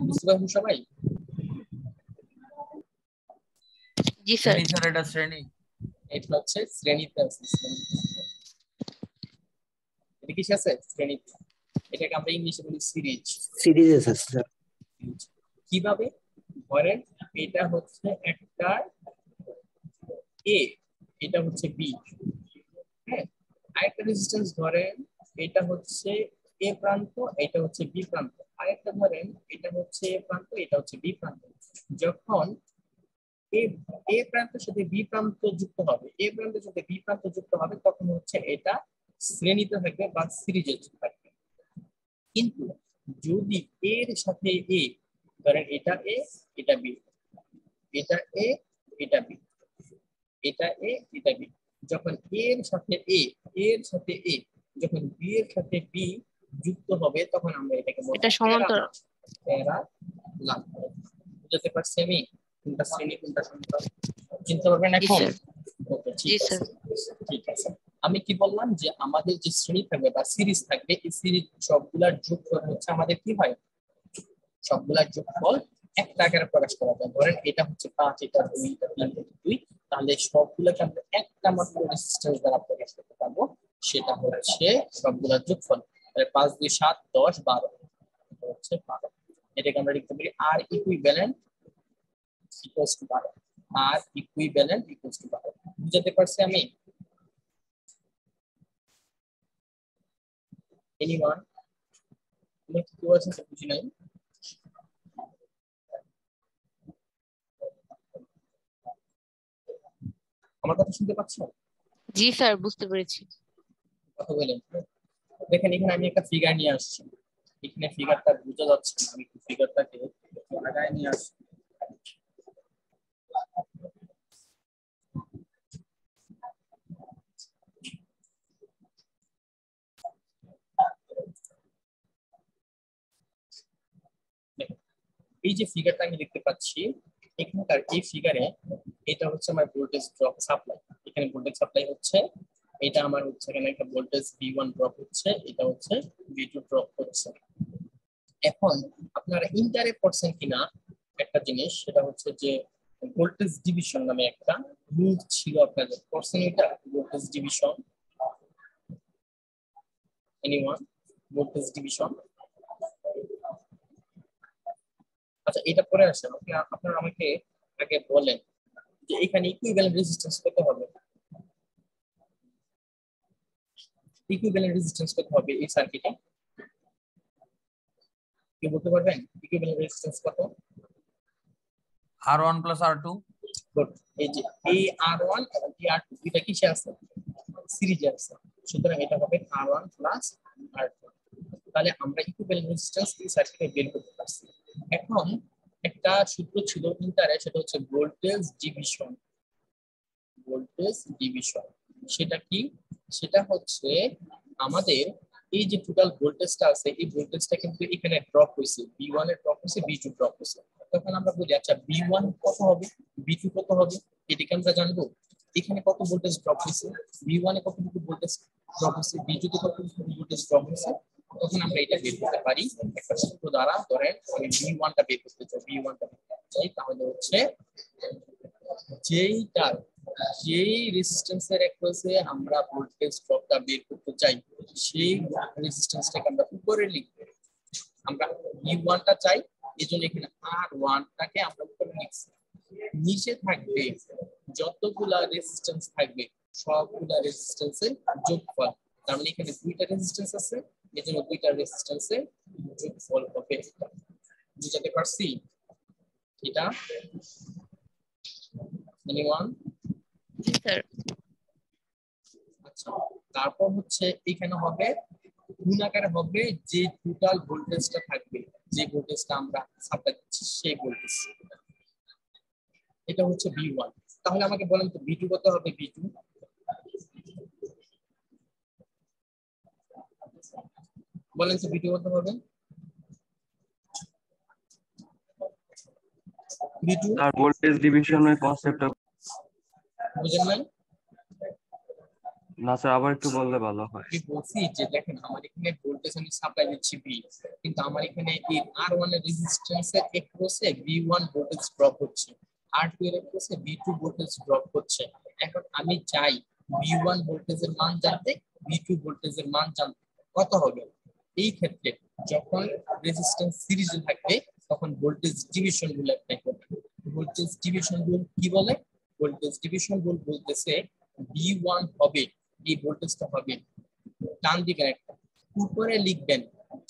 বুঝতে পারছেন সবাই? জি স্যার। স্যার এটা শ্রেণী, এটা হচ্ছে শ্রেণীতে আছে। এটা কি আছে শ্রেণীতে? এটাকে আমরা ইংলিশে বলি সিরিজ। সিরিজ আছে স্যার। কিভাবে? ধরেন এটা হচ্ছে একটা এ, এটা হচ্ছে বি। হ্যাঁ, আরেকটা রেজিস্ট্যান্স ধরেন এটা হচ্ছে এ প্রান্ত, এটা হচ্ছে বি প্রান্ত। আরেকটা ধরেন এটা হচ্ছে এ প্রান্ত, এটা হচ্ছে বি প্রান্ত। যখন এ প্রান্তের সাথে বি প্রান্ত যুক্ত হবে, এ প্রান্তের সাথে বি প্রান্ত যুক্ত হবে, তখন হচ্ছে এটা শ্রেণীতে থাকবে বা সিরিজে থাকবে। কিন্তু যদি এর সাথে এ, ধরেন এটা এ, এটা বি, এটা এ, এটা বি, এটা এ, এটা বি, যখন এর সাথে এ, এর সাথে এ, যখন বি এর সাথে বি যুক্ত হবে, তখন আমরা এটাকে বলবো এটা সমান্তরাল। প্যারালাল। বুঝতে পারছি আমি কোনটা শ্রেণী কোনটা সমান্তরাল? চিনতে পারবেন এখন? ওকে ঠিক আছে, ঠিক আছে। আমি কি বললাম যে আমাদের যে শ্রেণী থাকবে বা সিরিজ থাকবে, এই সিরিজ সবগুলার যোগফল হচ্ছে আমাদের কি হয়? সবগুলার যোগফল একটা আকারে প্রকাশ করা যায়। ধরেন এটা হচ্ছে 5, এটা 2, এটা 3, এটা 2, তাহলে সবগুলোকে আমরা একটা মাত্র রেজিস্ট্যান্স দ্বারা প্রকাশ করতে পারবো, সেটা হচ্ছে সবগুলার যোগফল। তাহলে 5 2 7 10 12, এটা হচ্ছে 12। এটাকে আমরা লিখতে পারি আর ইকুইভ্যালেন্ট ইকুয়ালস টু 12, আর ইকুইভ্যালেন্ট ইকুয়ালস টু 12। বুঝাতে পারছি আমি? এনিওয়ান তুমি কি বলছেন বুঝি নাই? আমার কথা শুনতে পাচ্ছ? জি স্যার, বুঝতে পেরেছি। কথা বলেন। দেখেন এখানে আমি একটা ফিগার নিয়ে আসছি, এখানে ফিগারটা বোঝা যাচ্ছে না, আমি একটু ফিগারটাকে আগায় নিয়ে আসছি। এই যে ফিগারটা আমি দেখতে পাচ্ছি, এখানকার এই ফিগারে এটা হচ্ছে আমার ভোল্টেজ ড্রপ সাপ্লাই, এখানে ভোল্টেজ সাপ্লাই হচ্ছে, এটা আমার হচ্ছে এখানে একটা ভোল্টেজ V1 ড্রপ হচ্ছে, এটা হচ্ছে V2 ড্রপ হচ্ছে। এখন আপনারা ইন্টারে পড়ছেন কিনা একটা জিনিস, সেটা হচ্ছে যে ভোল্টেজ ডিভিশন নামে একটা রুল ছিল, আপনাদের পড়ছেন এটা? Voltage division, anyone? Voltage division, আচ্ছা এটা পরে আসেন। আপনারা আমাকে আগে বলেন যে এখানে ইকুইভ্যালেন্ট রেজিস্ট্যান্স কত হবে? ইকুইভ্যালেন্ট রেজিস্ট্যান্স কত হবে এই সার্কিটে? কি বলতে পারবেন ইকুইভ্যালেন্ট রেজিস্ট্যান্স কত? R1 plus R2। গুড। এই যে এই R1 এবং এই R2 দুইটা কিসে আছে? সিরিজে আছে, সুতরাং এটা হবে R1 plus R2। তাহলে আমরা ইকুইভ্যালেন্ট রেজিস্ট্যান্স এই সার্কিটে বের করতে পারছি। এখন একটা সূত্র ছিল ইন্টারে, সেটা হচ্ছে ভোল্টেজ ডিভিশন। ভোল্টেজ ডিভিশন সেটা কি? সেটা হচ্ছে আমাদের এই যে টোটাল ভোল্টেজটা আছে, এই ভোল্টেজটা কিন্তু এখানে ড্রপ হয়েছে, V1 এর ড্রপ হয়েছে, V2 ড্রপ হয়েছে। তখন আমরা বলি আচ্ছা V1 কত হবে, V2 কত হবে, এটাকে আমরা জানবো। এখানে কত ভোল্টেজ ড্রপ হয়েছে, V1 এ কতটুকু ভোল্টেজ ড্রপ হয়েছে, V2 তে কতটুকু ভোল্টেজ ড্রপ হয়েছে, তখন আমরা এটা বের করতে পারি একটা সূত্র দ্বারা। ধরেন আমি V1টা বের করতে চাই, V1টা বের করতে চাই, তাহলে হচ্ছে যেই রেজিস্ট্যান্সের অ্যাক্রসে আমরা ভোল্টেজ ড্রপটা বের করতে চাই, সেই রেজিস্ট্যান্সটাকে আমরা উপরে লিখব। আমরা V1টা চাই, এজন্য এখানে R1টাকে আমরা উপরে লিখছি। নিচে থাকবে যতগুলা রেজিস্ট্যান্স থাকবে সবগুলা রেজিস্ট্যান্সের যোগফল। তার মানে এখানে দুইটা রেজিস্ট্যান্স আছে, এজন্য দুইটা রেজিস্ট্যান্সের যোগফল হবে। বুঝাতে পারছি এটা? এনিওয়ান? জি স্যার। আচ্ছা, তারপর হচ্ছে এখানে হবে গুণাকারে হবে যে টোটাল ভোল্টেজটা থাকবে, যে ভোল্টেজটা আমরা সাপ্লাই দিচ্ছি সেই ভোল্টেজ, এটা হচ্ছে V1। তাহলে আমাকে বলেন তো V2 কত হবে? V2 বলেন তো V2 কত হবে? V2 আর ভোল্টেজ ডিভিশনের কনসেপ্টটা বুঝেন নাই? না স্যার, আবার একটু বললে ভালো হয়। আমি বলছি যে দেখেন আমার এখানে ভোল্টেজ আমি সাপ্লাই দিচ্ছি V, কিন্তু আমার এখানে এই R1 এর রেজিস্ট্যান্সের অ্যাক্রসে V1 ভোল্টেজ ড্রপ হচ্ছে, R2 এর অ্যাক্রসে V2 ভোল্টেজ ড্রপ হচ্ছে। এখন আমি চাই V1 ভোল্টেজের মান জানতে, V2 ভোল্টেজের মান জানতে, কত হবে? এই ক্ষেত্রে যখন রেজিস্ট্যান্স সিরিজে থাকবে তখন ভোল্টেজ ডিভিশন রুল অ্যাপ্লাই করবে। ভোল্টেজ ডিভিশন রুল কি বলে? ভোল্টেজ ডিভিশন রুল বলতেছে V1 হবে, এই ভোল্টেজটা হবে ডান দিকে একটা, উপরে লিখবেন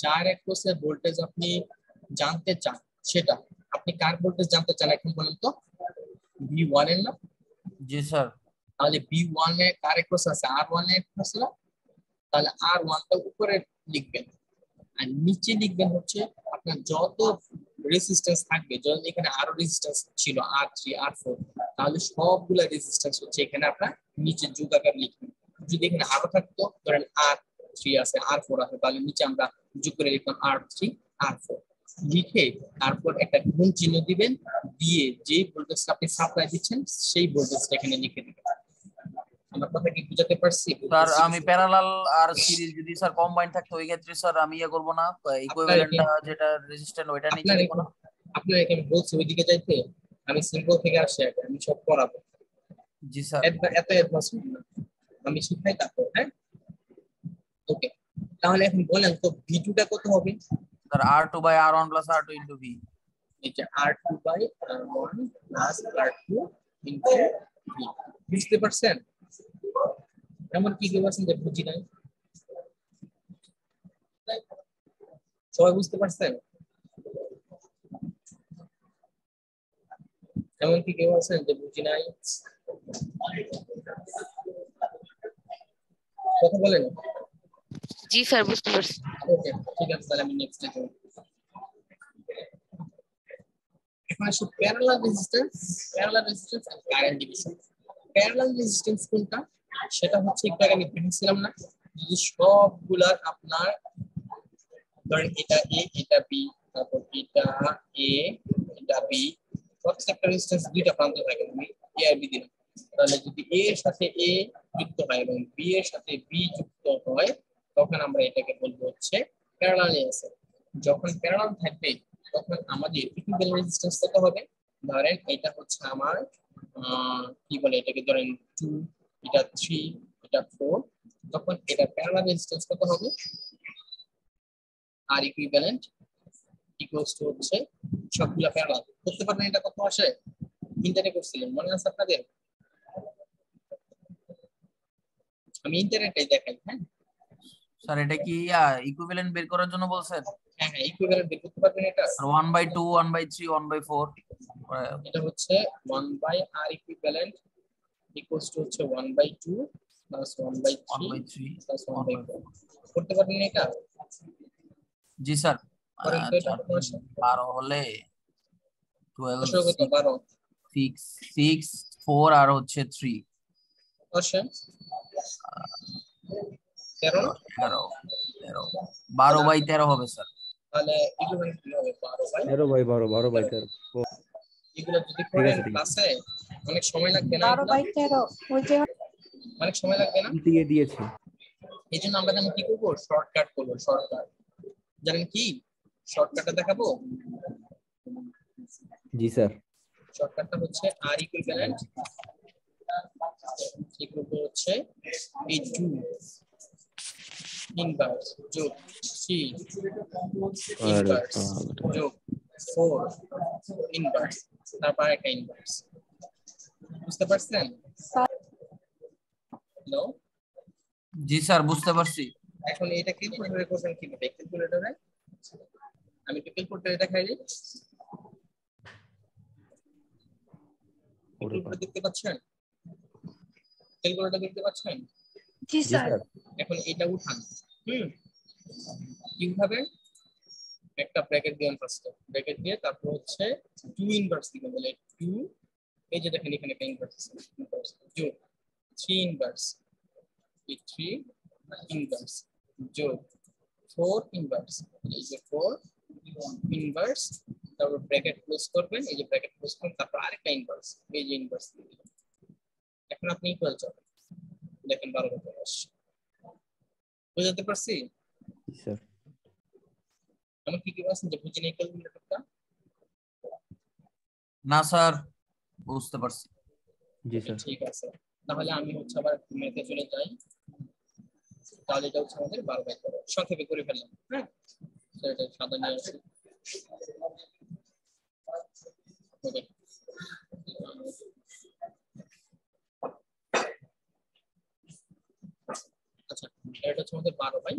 যার অ্যাক্রসে ভোল্টেজ আপনি জানতে চান সেটা। আপনি কার ভোল্টেজ জানতে চান এখন বলেন তো? V1 এর না? জি স্যার। তাহলে V1 এ কার অ্যাক্রস আছে? R1 এর অ্যাক্রস না? তাহলে R1টা উপরে লিখবেন, আর নিচে লিখবেন হচ্ছে আপনার যত রেজিস্ট্যান্স থাকবে। যখন এখানে আরো রেজিস্ট্যান্স ছিল R3 R4, তাহলে সবগুলা রেজিস্ট্যান্স হচ্ছে এখানে আপনার নিচে যোগ আকার লিখবেন। যদি এখানে আরো থাকতো, ধরেন R3 আছে R4 আছে, তাহলে নিচে আমরা যোগ করে লিখলাম R3 R4 লিখে তারপর একটা গুণ চিহ্ন দিবেন, দিয়ে যে ভোল্টেজটা আপনি সাপ্লাই দিচ্ছেন সেই ভোল্টেজটা এখানে লিখে দিবেন। আমার কথা কি বুঝাতে পারছি? স্যার আমি প্যারালাল আর সিরিজ যদি স্যার কম্বাইন থাকতো ওই ক্ষেত্রে স্যার আমি ইয়ে করব না, ইকুইভ্যালেন্টটা যেটা রেজিস্ট্যান্ট ওইটা নিচে দেব না। আপনার এখানে বলছি ওইদিকে যাইতে, আমি সিম্পল থেকে আসি আগে, আমি সব পড়াবো। জি স্যার। এত অ্যাডভান্স আমি শিখাই তারপর। হ্যাঁ ওকে, তাহলে এখন বলেন তো V2টা কত হবে? Sir R2 by R1 plus R2 into V। এটা R2 by R1 plus R2 into V। বুঝতে পারছেন? এমন কি কেউ আছেন যে বুঝি নাই? সবাই বুঝতে পারছেন? এমন কি কেউ আছেন যে বুঝি নাই? কথা বলেন। জি স্যার বুঝতে পারছি। ওকে ঠিক আছে, তাহলে আমি নেক্সট যাব। এখন আসি parallel resistance and current division. Parallel resistance কোনটা? সেটা হচ্ছে একটু আগে আমি বলেছিলাম না, যদি সবগুলার আপনার ধরেন এটা এ এটা বি, তারপর এটা এ এটা বি, প্রত্যেকটা রেজিস্ট্যান্স দুইটা প্রান্ত থাকে, আমি এ আর বি দিলাম। তাহলে যদি এ এর সাথে এ যুক্ত হয় এবং বি এর সাথে বি যুক্ত হয়, তখন আমরা এটাকে বলবো হচ্ছে প্যারালাল আছে। যখন প্যারালাল থাকবে তখন আমাদের ইকুইভ্যালেন্ট রেজিস্ট্যান্স কত হবে? ধরেন এটা হচ্ছে আমার কি বলে এটাকে, ধরেন 2, এটা 3, এটা 4, তখন এটা প্যারালাল রেজিস্ট্যান্স কত হবে? আর ইকুইভ্যালেন্ট ইকুয়ালস টু হচ্ছে সবগুলা প্যারালাল। করতে পারবেন এটা কত আসে? ইন্টারে করছিলেন, মনে আছে আপনাদের? আমি ইন্টারনেটটাই দেখাই। হ্যাঁ স্যার এটা কি ইকুইভ্যালেন্ট বের করার জন্য বলছেন? হ্যাঁ হ্যাঁ, ইকুইভ্যালেন্ট বের করতে পারবেন এটা। 1/2 1/3 1/4 এটা হচ্ছে 1 r ইকুইভ্যালেন্ট ইকুয়ালস টু হচ্ছে 1/2 প্লাস 1/3 প্লাস 1/4। করতে পারবেন এটা? জি স্যার। করেন তো এটা কত আসে? 12 হলে 12 কত? 12 6 6 4 আর হচ্ছে 3 আসে 13 12/13 হবে স্যার। তাহলে ইকুইভ্যালেন্ট কি হবে? 13 বাই 12 12 বাই 13। এগুলো যদি করেন ক্লাসে অনেক সময় লাগবে না? 12/13 ওই যে অনেক সময় লাগবে না? দিয়ে দিয়েছি। এই জন্য আমরা জানি কি করবো, শর্টকাট করবো। শর্টকাট জানেন কি? শর্টকাটটা দেখাবো। জি স্যার। শর্টকাটটা হচ্ছে আর ইকুইভ্যালেন্ট ইকুয়াল টু হচ্ছে এই 2 ইনভার্স যোগ 3 ইনভার্স যোগ 4 ইনভার্স, তারপর একটা ইনভার্স। বুঝতে পারছেন? হ্যালো জি স্যার বুঝতে পারছি। এখন এটা ক্যালকুলেটরে করবেন কিভাবে? ক্যালকুলেটরে আমি একটু ক্যালকুলেটরে দেখাই দিই। ক্যালকুলেটর দেখতে পাচ্ছেন? ক্যালকুলেটর দেখতে পাচ্ছেন? জি স্যার। এখন এটা উঠান। কিভাবে? একটা ব্র্যাকেট দিবেন ফার্স্টে, ব্র্যাকেট দিয়ে তারপর হচ্ছে 2 ইনভার্স দিবেন। বলে 2, এই যে দেখেন এখানে একটা ইনভার্স যোগ 3 ইনভার্স, এই 3 ইনভার্স যোগ 4 ইনভার্স, এই যে 4 ইনভার্স, তারপর ব্র্যাকেট ক্লোজ করবেন, এই যে ব্র্যাকেট ক্লোজ করবেন, তারপর আরেকটা ইনভার্স, এই যে ইনভার্স দিবেন। এখন আপনি ইকুয়াল যাবেন, দেখেন 12 কত আসছে। বুঝতে পারছি স্যার? আমি কি বলছেন যে বুঝিনি ক্যালকুলেটরটা? না স্যার বুঝতে পারছি। জি স্যার। ঠিক আছে, তাহলে আমি হচ্ছে আবার ম্যাথে চলে যাই। তাহলে এটা হচ্ছে আমাদের 12/13 সংক্ষেপে করে ফেললাম। হ্যাঁ এটা সাদা নিয়ে আসি। আচ্ছা এটা হচ্ছে আমাদের 12/13।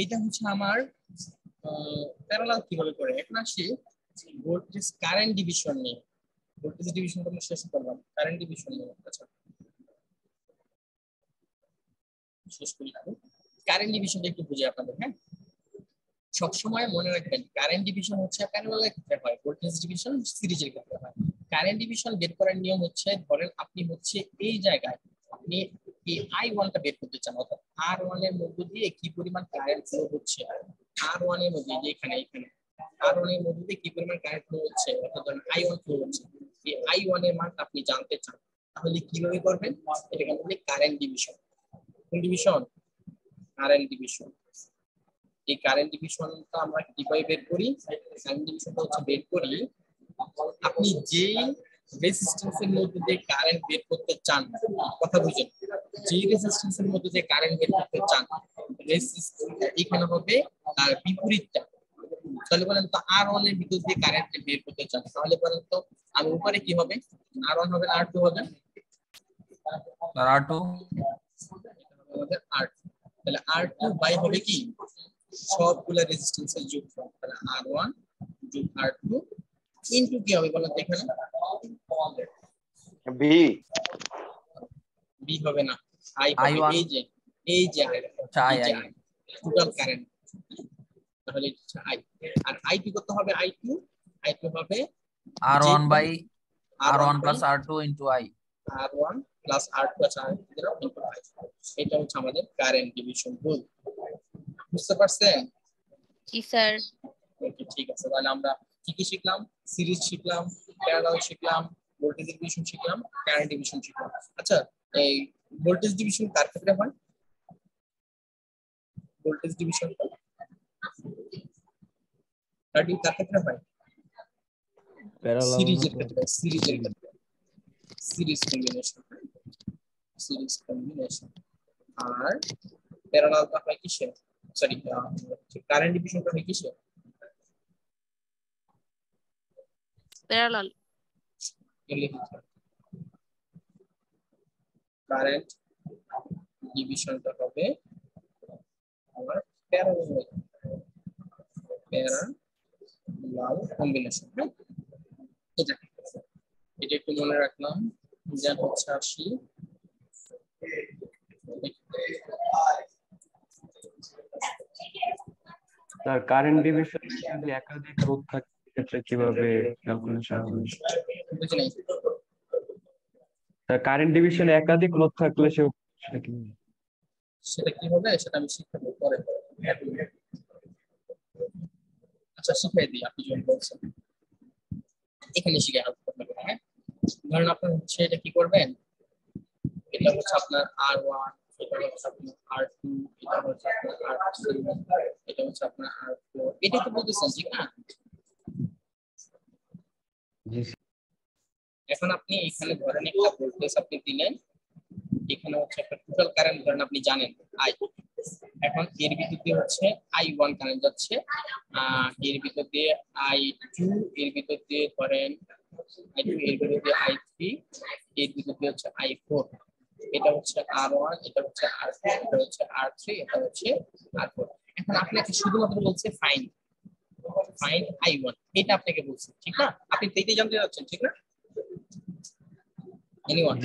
এটা হচ্ছে আমার প্যারালাল কিভাবে করে। এখন আসি ভোল্টেজ কারেন্ট ডিভিশন নিয়ে। ভোল্টেজ ডিভিশনটা আমরা শেষ করলাম, কারেন্ট ডিভিশন নিয়ে। আচ্ছা শেষ করি। কারেন্ট ডিভিশনটা একটু বুঝি আপনাদের। হ্যাঁ সবসময় মনে রাখবেন কারেন্ট ডিভিশন হচ্ছে প্যারালালের ক্ষেত্রে হয়, ভোল্টেজ ডিভিশন সিরিজের ক্ষেত্রে হয়। কারেন্ট ডিভিশন বের করার নিয়ম হচ্ছে, ধরেন আপনি হচ্ছে এই জায়গায় আপনি এই I1টা বের করতে চান, অর্থাৎ R1 এর মধ্য দিয়ে কি পরিমাণ কারেন্ট ফ্লো হচ্ছে, R1 এর মধ্যে এখানে R1 এর মধ্যে দিয়ে কি পরিমাণ কারেন্ট ফ্লো হচ্ছে, অর্থাৎ ধরেন I1 ফ্লো হচ্ছে, এই I1 এর মান আপনি জানতে চান। তাহলে কিভাবে করবেন? এটাকে বলি কারেন্ট ডিভিশন। কোন ডিভিশন? Current division. এই কারেন্ট ডিভিশনটা আমরা কিভাবে বের করি? কারেন্ট ডিভিশনটা হচ্ছে বের করি, আপনি যেই রেজিস্ট্যান্সের মধ্যে দিয়ে কারেন্ট বের করতে চান, কথা বুঝেন, যেই রেজিস্ট্যান্সের মধ্যে দিয়ে কারেন্ট বের করতে চান এখানে হবে তার বিপরীতটা। তাহলে বলেন তো R1 এর ভিতর দিয়ে কারেন্ট বের করতে চান, তাহলে বলেন তো আমি উপরে কি হবে, R1 হবে R2 হবে R2 আমাদের R2, তাহলে R2 বাই হবে কি সবগুলা রেজিস্ট্যান্সের যোগফল, তাহলে R1 যোগ R2 ইনটু কি হবে বলেন তো এখানে বি হবে না আই হবে, এই যে টোটাল কারেন্ট, তাহলে এটা আই, আর I2 কত হবে, I2 হবে R1 by R1 plus R2 into I, R1 plus R2 plus R2 into I, এটা হচ্ছে আমাদের কারেন্ট ডিভিশন রুল। বুঝতে পারছেন? জি স্যার। ওকে ঠিক আছে, তাহলে আমরা কি কি শিখলাম, সিরিজ শিখলাম, প্যারালাল শিখলাম, ভোল্টেজ ডিভিশন শিখলাম, কারেন্ট ডিভিশন শিখলাম। আচ্ছা এই ভোল্টেজ ডিভিশন কার ক্ষেত্রে হয়, ভোল্টেজ ডিভিশন কার ক্ষেত্রে হয়, সিরিজের ক্ষেত্রে, সিরিজের ক্ষেত্রে, সিরিজ কম্বিনেশন। আর প্যারালালটা হয় কিসে, সরি কারেন্ট ডিভিশনটা হয় কিসে, প্যারালাল। কারেন্ট ডিভিশনটা হবে আমার প্যারালাল কম্বিনেশন। এটা একটু মনে রাখলাম, যেন হচ্ছে আসি স্যার কারেন্ট ডিভিশন যদি একাধিক রোধ থাকে সেক্ষেত্রে কিভাবে ক্যালকুলেশন হবে? বুঝি নাই স্যার কারেন্ট ডিভিশনে একাধিক রোধ থাকলে সেটা কি হবে, সেটা আমি শিখাবো পরে। আচ্ছা শিখাই দিই, আপনি যখন বলছেন এখানে শিখে আপনাকে। হ্যাঁ ধরেন আপনার হচ্ছে এটা কি করবেন, এটা হচ্ছে আপনার R1, এটা হচ্ছে আপনার R2, এটা হচ্ছে আপনার R3, এটা হচ্ছে আপনার R4, এটা তো বলতেছেন ঠিক না? এখন আপনি এখানে ধরেন একটা ভোল্টেজ আপনি দিলেন, এখানে হচ্ছে একটা টোটাল কারেন্ট ধরেন আপনি জানেন I, এখন এর ভিতর দিয়ে হচ্ছে I1 কারেন্ট যাচ্ছে, এর ভিতর দিয়ে I2, এর ভিতর দিয়ে ধরেন I2, এর ভিতর দিয়ে I3, এর ভিতর দিয়ে হচ্ছে I4, এটা হচ্ছে R1, এটা হচ্ছে R2, এটা হচ্ছে R3, এটা হচ্ছে R4। এখন আপনাকে শুধুমাত্র বলছে ফাইন্ড I1, এটা আপনাকে বলছে ঠিক না? আপনি তো এটাই জানতে যাচ্ছেন ঠিক না? এনিওয়ান?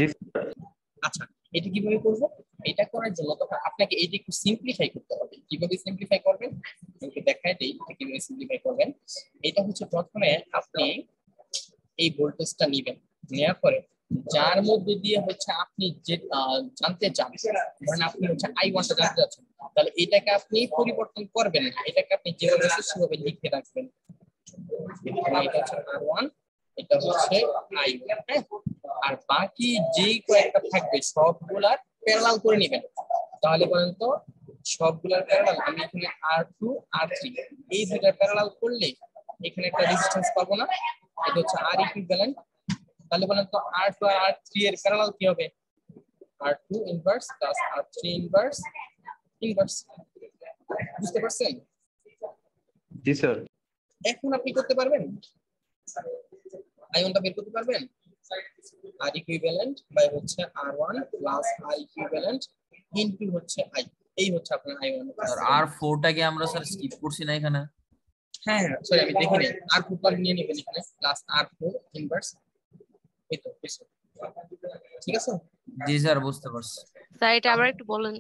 আচ্ছা এটা কিভাবে করব, এটা করার জন্য তো আপনাকে এটা একটু সিম্পলিফাই করতে হবে। কিভাবে সিম্পলিফাই করবেন আমাকে দেখায় দেই, কিভাবে সিম্পলিফাই করবেন। এটা হচ্ছে প্রথমে আপনি এই ভোল্টেজটা নেবেন, নেওয়ার পরে যার মধ্যে দিয়ে হচ্ছে আপনি যে জানতে চান, ধরেন আপনি হচ্ছে I1টা জানতে চাচ্ছেন, তাহলে এটাকে আপনি পরিবর্তন করবেন না, এটাকে আপনি যেভাবে আছে সেভাবে লিখে রাখবেন। এটা হচ্ছে R1, এটা হচ্ছে I1, হ্যাঁ? আর বাকি যেই কয়েকটা থাকবে সবগুলার প্যারালাল করে নেবেন। তাহলে বলেন তো সবগুলার প্যারালাল, আমি এখানে R2 R3 এই দুইটা প্যারালাল করলে এখানে একটা রেজিস্ট্যান্স পাবো না, এটা হচ্ছে R ইকুইভ্যালেন্ট। তাহলে বলেন তো R2 আর R3 এর প্যারালাল কি হবে, R2 inverse plus R3 inverse. বুঝতে পারছেন? জি স্যার। এখন আপনি করতে পারবেন, I1টা বের করতে পারবেন, R ইকুইভ্যালেন্ট বাই হচ্ছে R1 plus I equivalent into হচ্ছে I, এই হচ্ছে আপনার I1। স্যার R4টাকে আমরা স্যার স্কিপ করছি না এখানে? হ্যাঁ সরি আমি দেখিনি, R4 টা নিয়ে নেবেন এখানে প্লাস R4 ইনভার্স, এই তো ঠিক আছে? জি স্যার বুঝতে পারছি। স্যার এটা আবার একটু বলেন।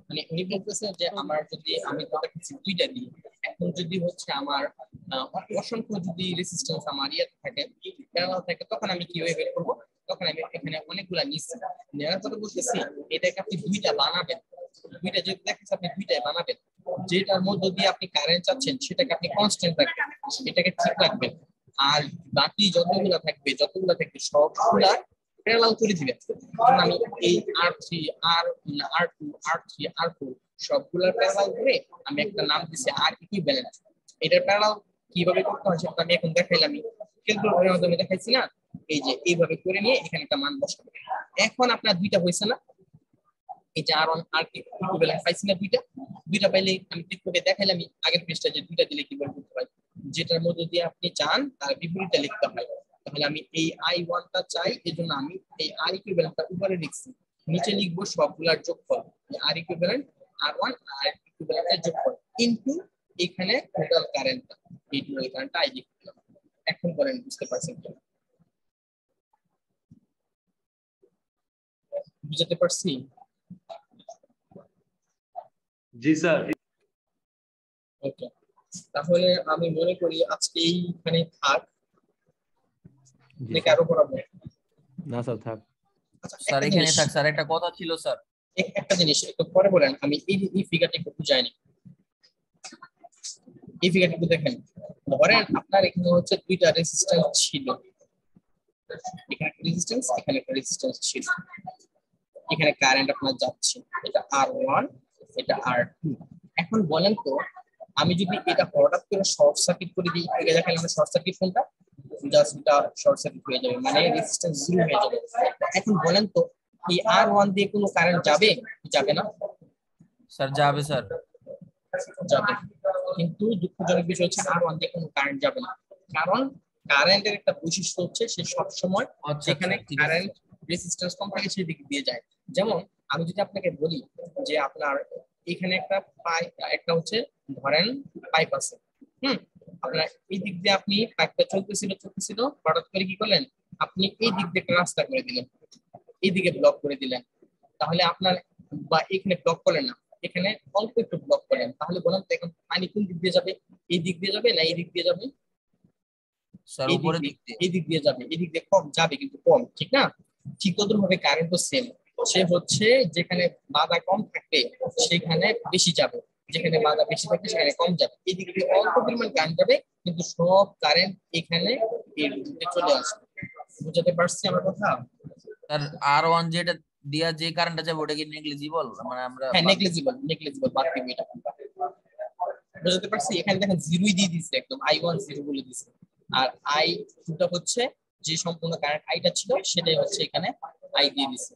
মানে উনি বলতেছেন যে আমার যদি আমি প্রোডাক্ট দুইটা দিই, এখন যদি হচ্ছে আমার অসংখ্য যদি রেজিস্ট্যান্স আমার ইয়ে থাকে, প্যারালাল থাকে, তখন আমি কিভাবে বের করব, তখন আমি এখানে অনেকগুলা নিচ্ছি, নেওয়ার পরে বলতেছি এটাকে আপনি দুইটা বানাবেন, দুইটা যদি দেখেন আপনি দুইটাই বানাবেন, যেটার মধ্য দিয়ে আপনি কারেন্ট চাচ্ছেন সেটাকে আপনি কনস্ট্যান্ট রাখবেন, এটাকে ঠিক রাখবেন, আর বাকি যতগুলা থাকবে সবগুলা প্যারালাল করে দিবেন। কারণ আমি এই R3 R2 R3 R4 সবগুলার প্যারালাল করে আমি একটা নাম দিছি R ইকুইভ্যালেন্ট। এটার প্যারালাল কিভাবে করতে হয় সেটা আমি এখন দেখাইলাম, ক্যালকুলেটরের মাধ্যমে দেখাইছি না, এই যে এইভাবে করে নিয়ে এখানে একটা মান বসাবো। এখন আপনার দুইটা হইছে না, এই যে R1 আর ইকুইভ্যালেন্ট পাইছি না দুইটা পাইলে আমি টিকটকে দেখাইলাম আমি আগের পৃষ্ঠায় যে দুইটা দিলে কিভাবে করতে পারি, যেটার মধ্যে দিয়ে আপনি চান তার বিপরীতটা লিখতে হয়। তাহলে আমি এই I1 টা চাই, এজন্য আমি এই R ইকুইভ্যালেন্টটা উপরে লিখছি, নিচে লিখবো সবগুলার যোগফল, R ইকুইভ্যালেন্ট R1 আর ইকুইভ্যালেন্টের যোগফল ইনটু এখানে টোটাল কারেন্টটা, এই টোটাল কারেন্টটা I লিখলাম। এখন বলেন বুঝতে পারছেন কি বুঝতে পারছি? জি স্যার। ওকে, তাহলে আমি মনে করি আজকে এইখানে থাক, নাকি আরো পড়াবো? না স্যার থাক। স্যার এখানে থাক স্যার, একটা কথা ছিল স্যার। একটা জিনিস একটু পরে বলেন, আমি এই ফিগারটা একটু বুঝাইনি। এই ফিগারটা একটু দেখেন, ধরেন আপনার এখানে হচ্ছে দুইটা রেজিস্ট্যান্স ছিল, এখানে একটা রেজিস্ট্যান্স, এখানে একটা রেজিস্ট্যান্স ছিল, এখানে কারেন্ট আপনার যাচ্ছে, এটা R1 এটা R2। এখন বলেন তো আমি যদি এটা হঠাৎ করে শর্ট সার্কিট করে দিই, আগে দেখেন আমরা শর্ট সার্কিট কোনটা, জাস্ট এটা শর্ট সার্কিট হয়ে যাবে, মানে রেজিস্ট্যান্স জিরো হয়ে যাবে। এখন বলেন তো এই R1 দিয়ে কোনো কারেন্ট যাবে যাবে না? স্যার যাবে স্যার, যাবে, কিন্তু দুঃখজনক বিষয় হচ্ছে R1 দিয়ে কোনো কারেন্ট যাবে না, কারণ কারেন্টের একটা বৈশিষ্ট্য হচ্ছে সে সব সময় যেখানে কারেন্ট রেজিস্ট্যান্স কম থাকে সেই দিক দিয়ে যায়। যেমন আমি যদি আপনাকে বলি যে আপনার এখানে একটা হচ্ছে ধরেন পাইপ আছে, আপনার এই দিক দিয়ে আপনি পাইপটা চলতেছিল হঠাৎ করে কি করলেন, আপনি এই দিক দিয়ে একটা রাস্তা করে দিলেন, এই দিকে ব্লক করে দিলেন, তাহলে আপনার বা এখানে ব্লক করলেন না, এখানে অল্প একটু ব্লক করলেন, তাহলে বলেন তো এখন পানি কোন দিক দিয়ে যাবে? এই দিক দিয়ে যাবে না এই দিক দিয়ে যাবে? স্যার উপরের দিক দিয়ে। এই দিক দিয়ে যাবে, এই দিক দিয়ে কম যাবে কিন্তু কম, ঠিক না? ঠিক তদ্রুপভাবে কারেন্টও সেম, সে হচ্ছে যেখানে বাধা কম থাকবে সেখানে বেশি যাবে, যেখানে বাধা বেশি থাকবে সেখানে কম যাবে। এই দিক দিয়ে অল্প পরিমাণ কারেন্ট যাবে কিন্তু সব কারেন্ট এখানে এর দিকে চলে আসবে। বুঝতে পারছি আমার কথা? স্যার R1 যেটা দিয়া যে কারেন্টটা যাবে ওটা কি নেগলিজিবল, মানে আমরা হ্যাঁ নেগলিজিবল বাদ দিব এটা। বুঝতে পারছি? এখানে দেখেন জিরোই দিয়ে দিছে, একদম I1 জিরো বলে দিছে, আর I2 টা হচ্ছে যে সম্পূর্ণ কারেন্ট আইটা ছিল সেটাই হচ্ছে এখানে I দিয়ে দিছে,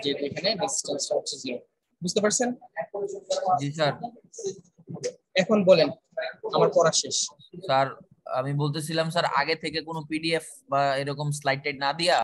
যেহেতু এখানে রেজিস্ট্যান্সটা হচ্ছে জিরো। বুঝতে পারছেন? জি স্যার। এখন বলেন, আমার পড়া শেষ। স্যার আমি বলতেছিলাম স্যার আগে থেকে কোনো PDF বা এরকম স্লাইড টাইড না দিয়া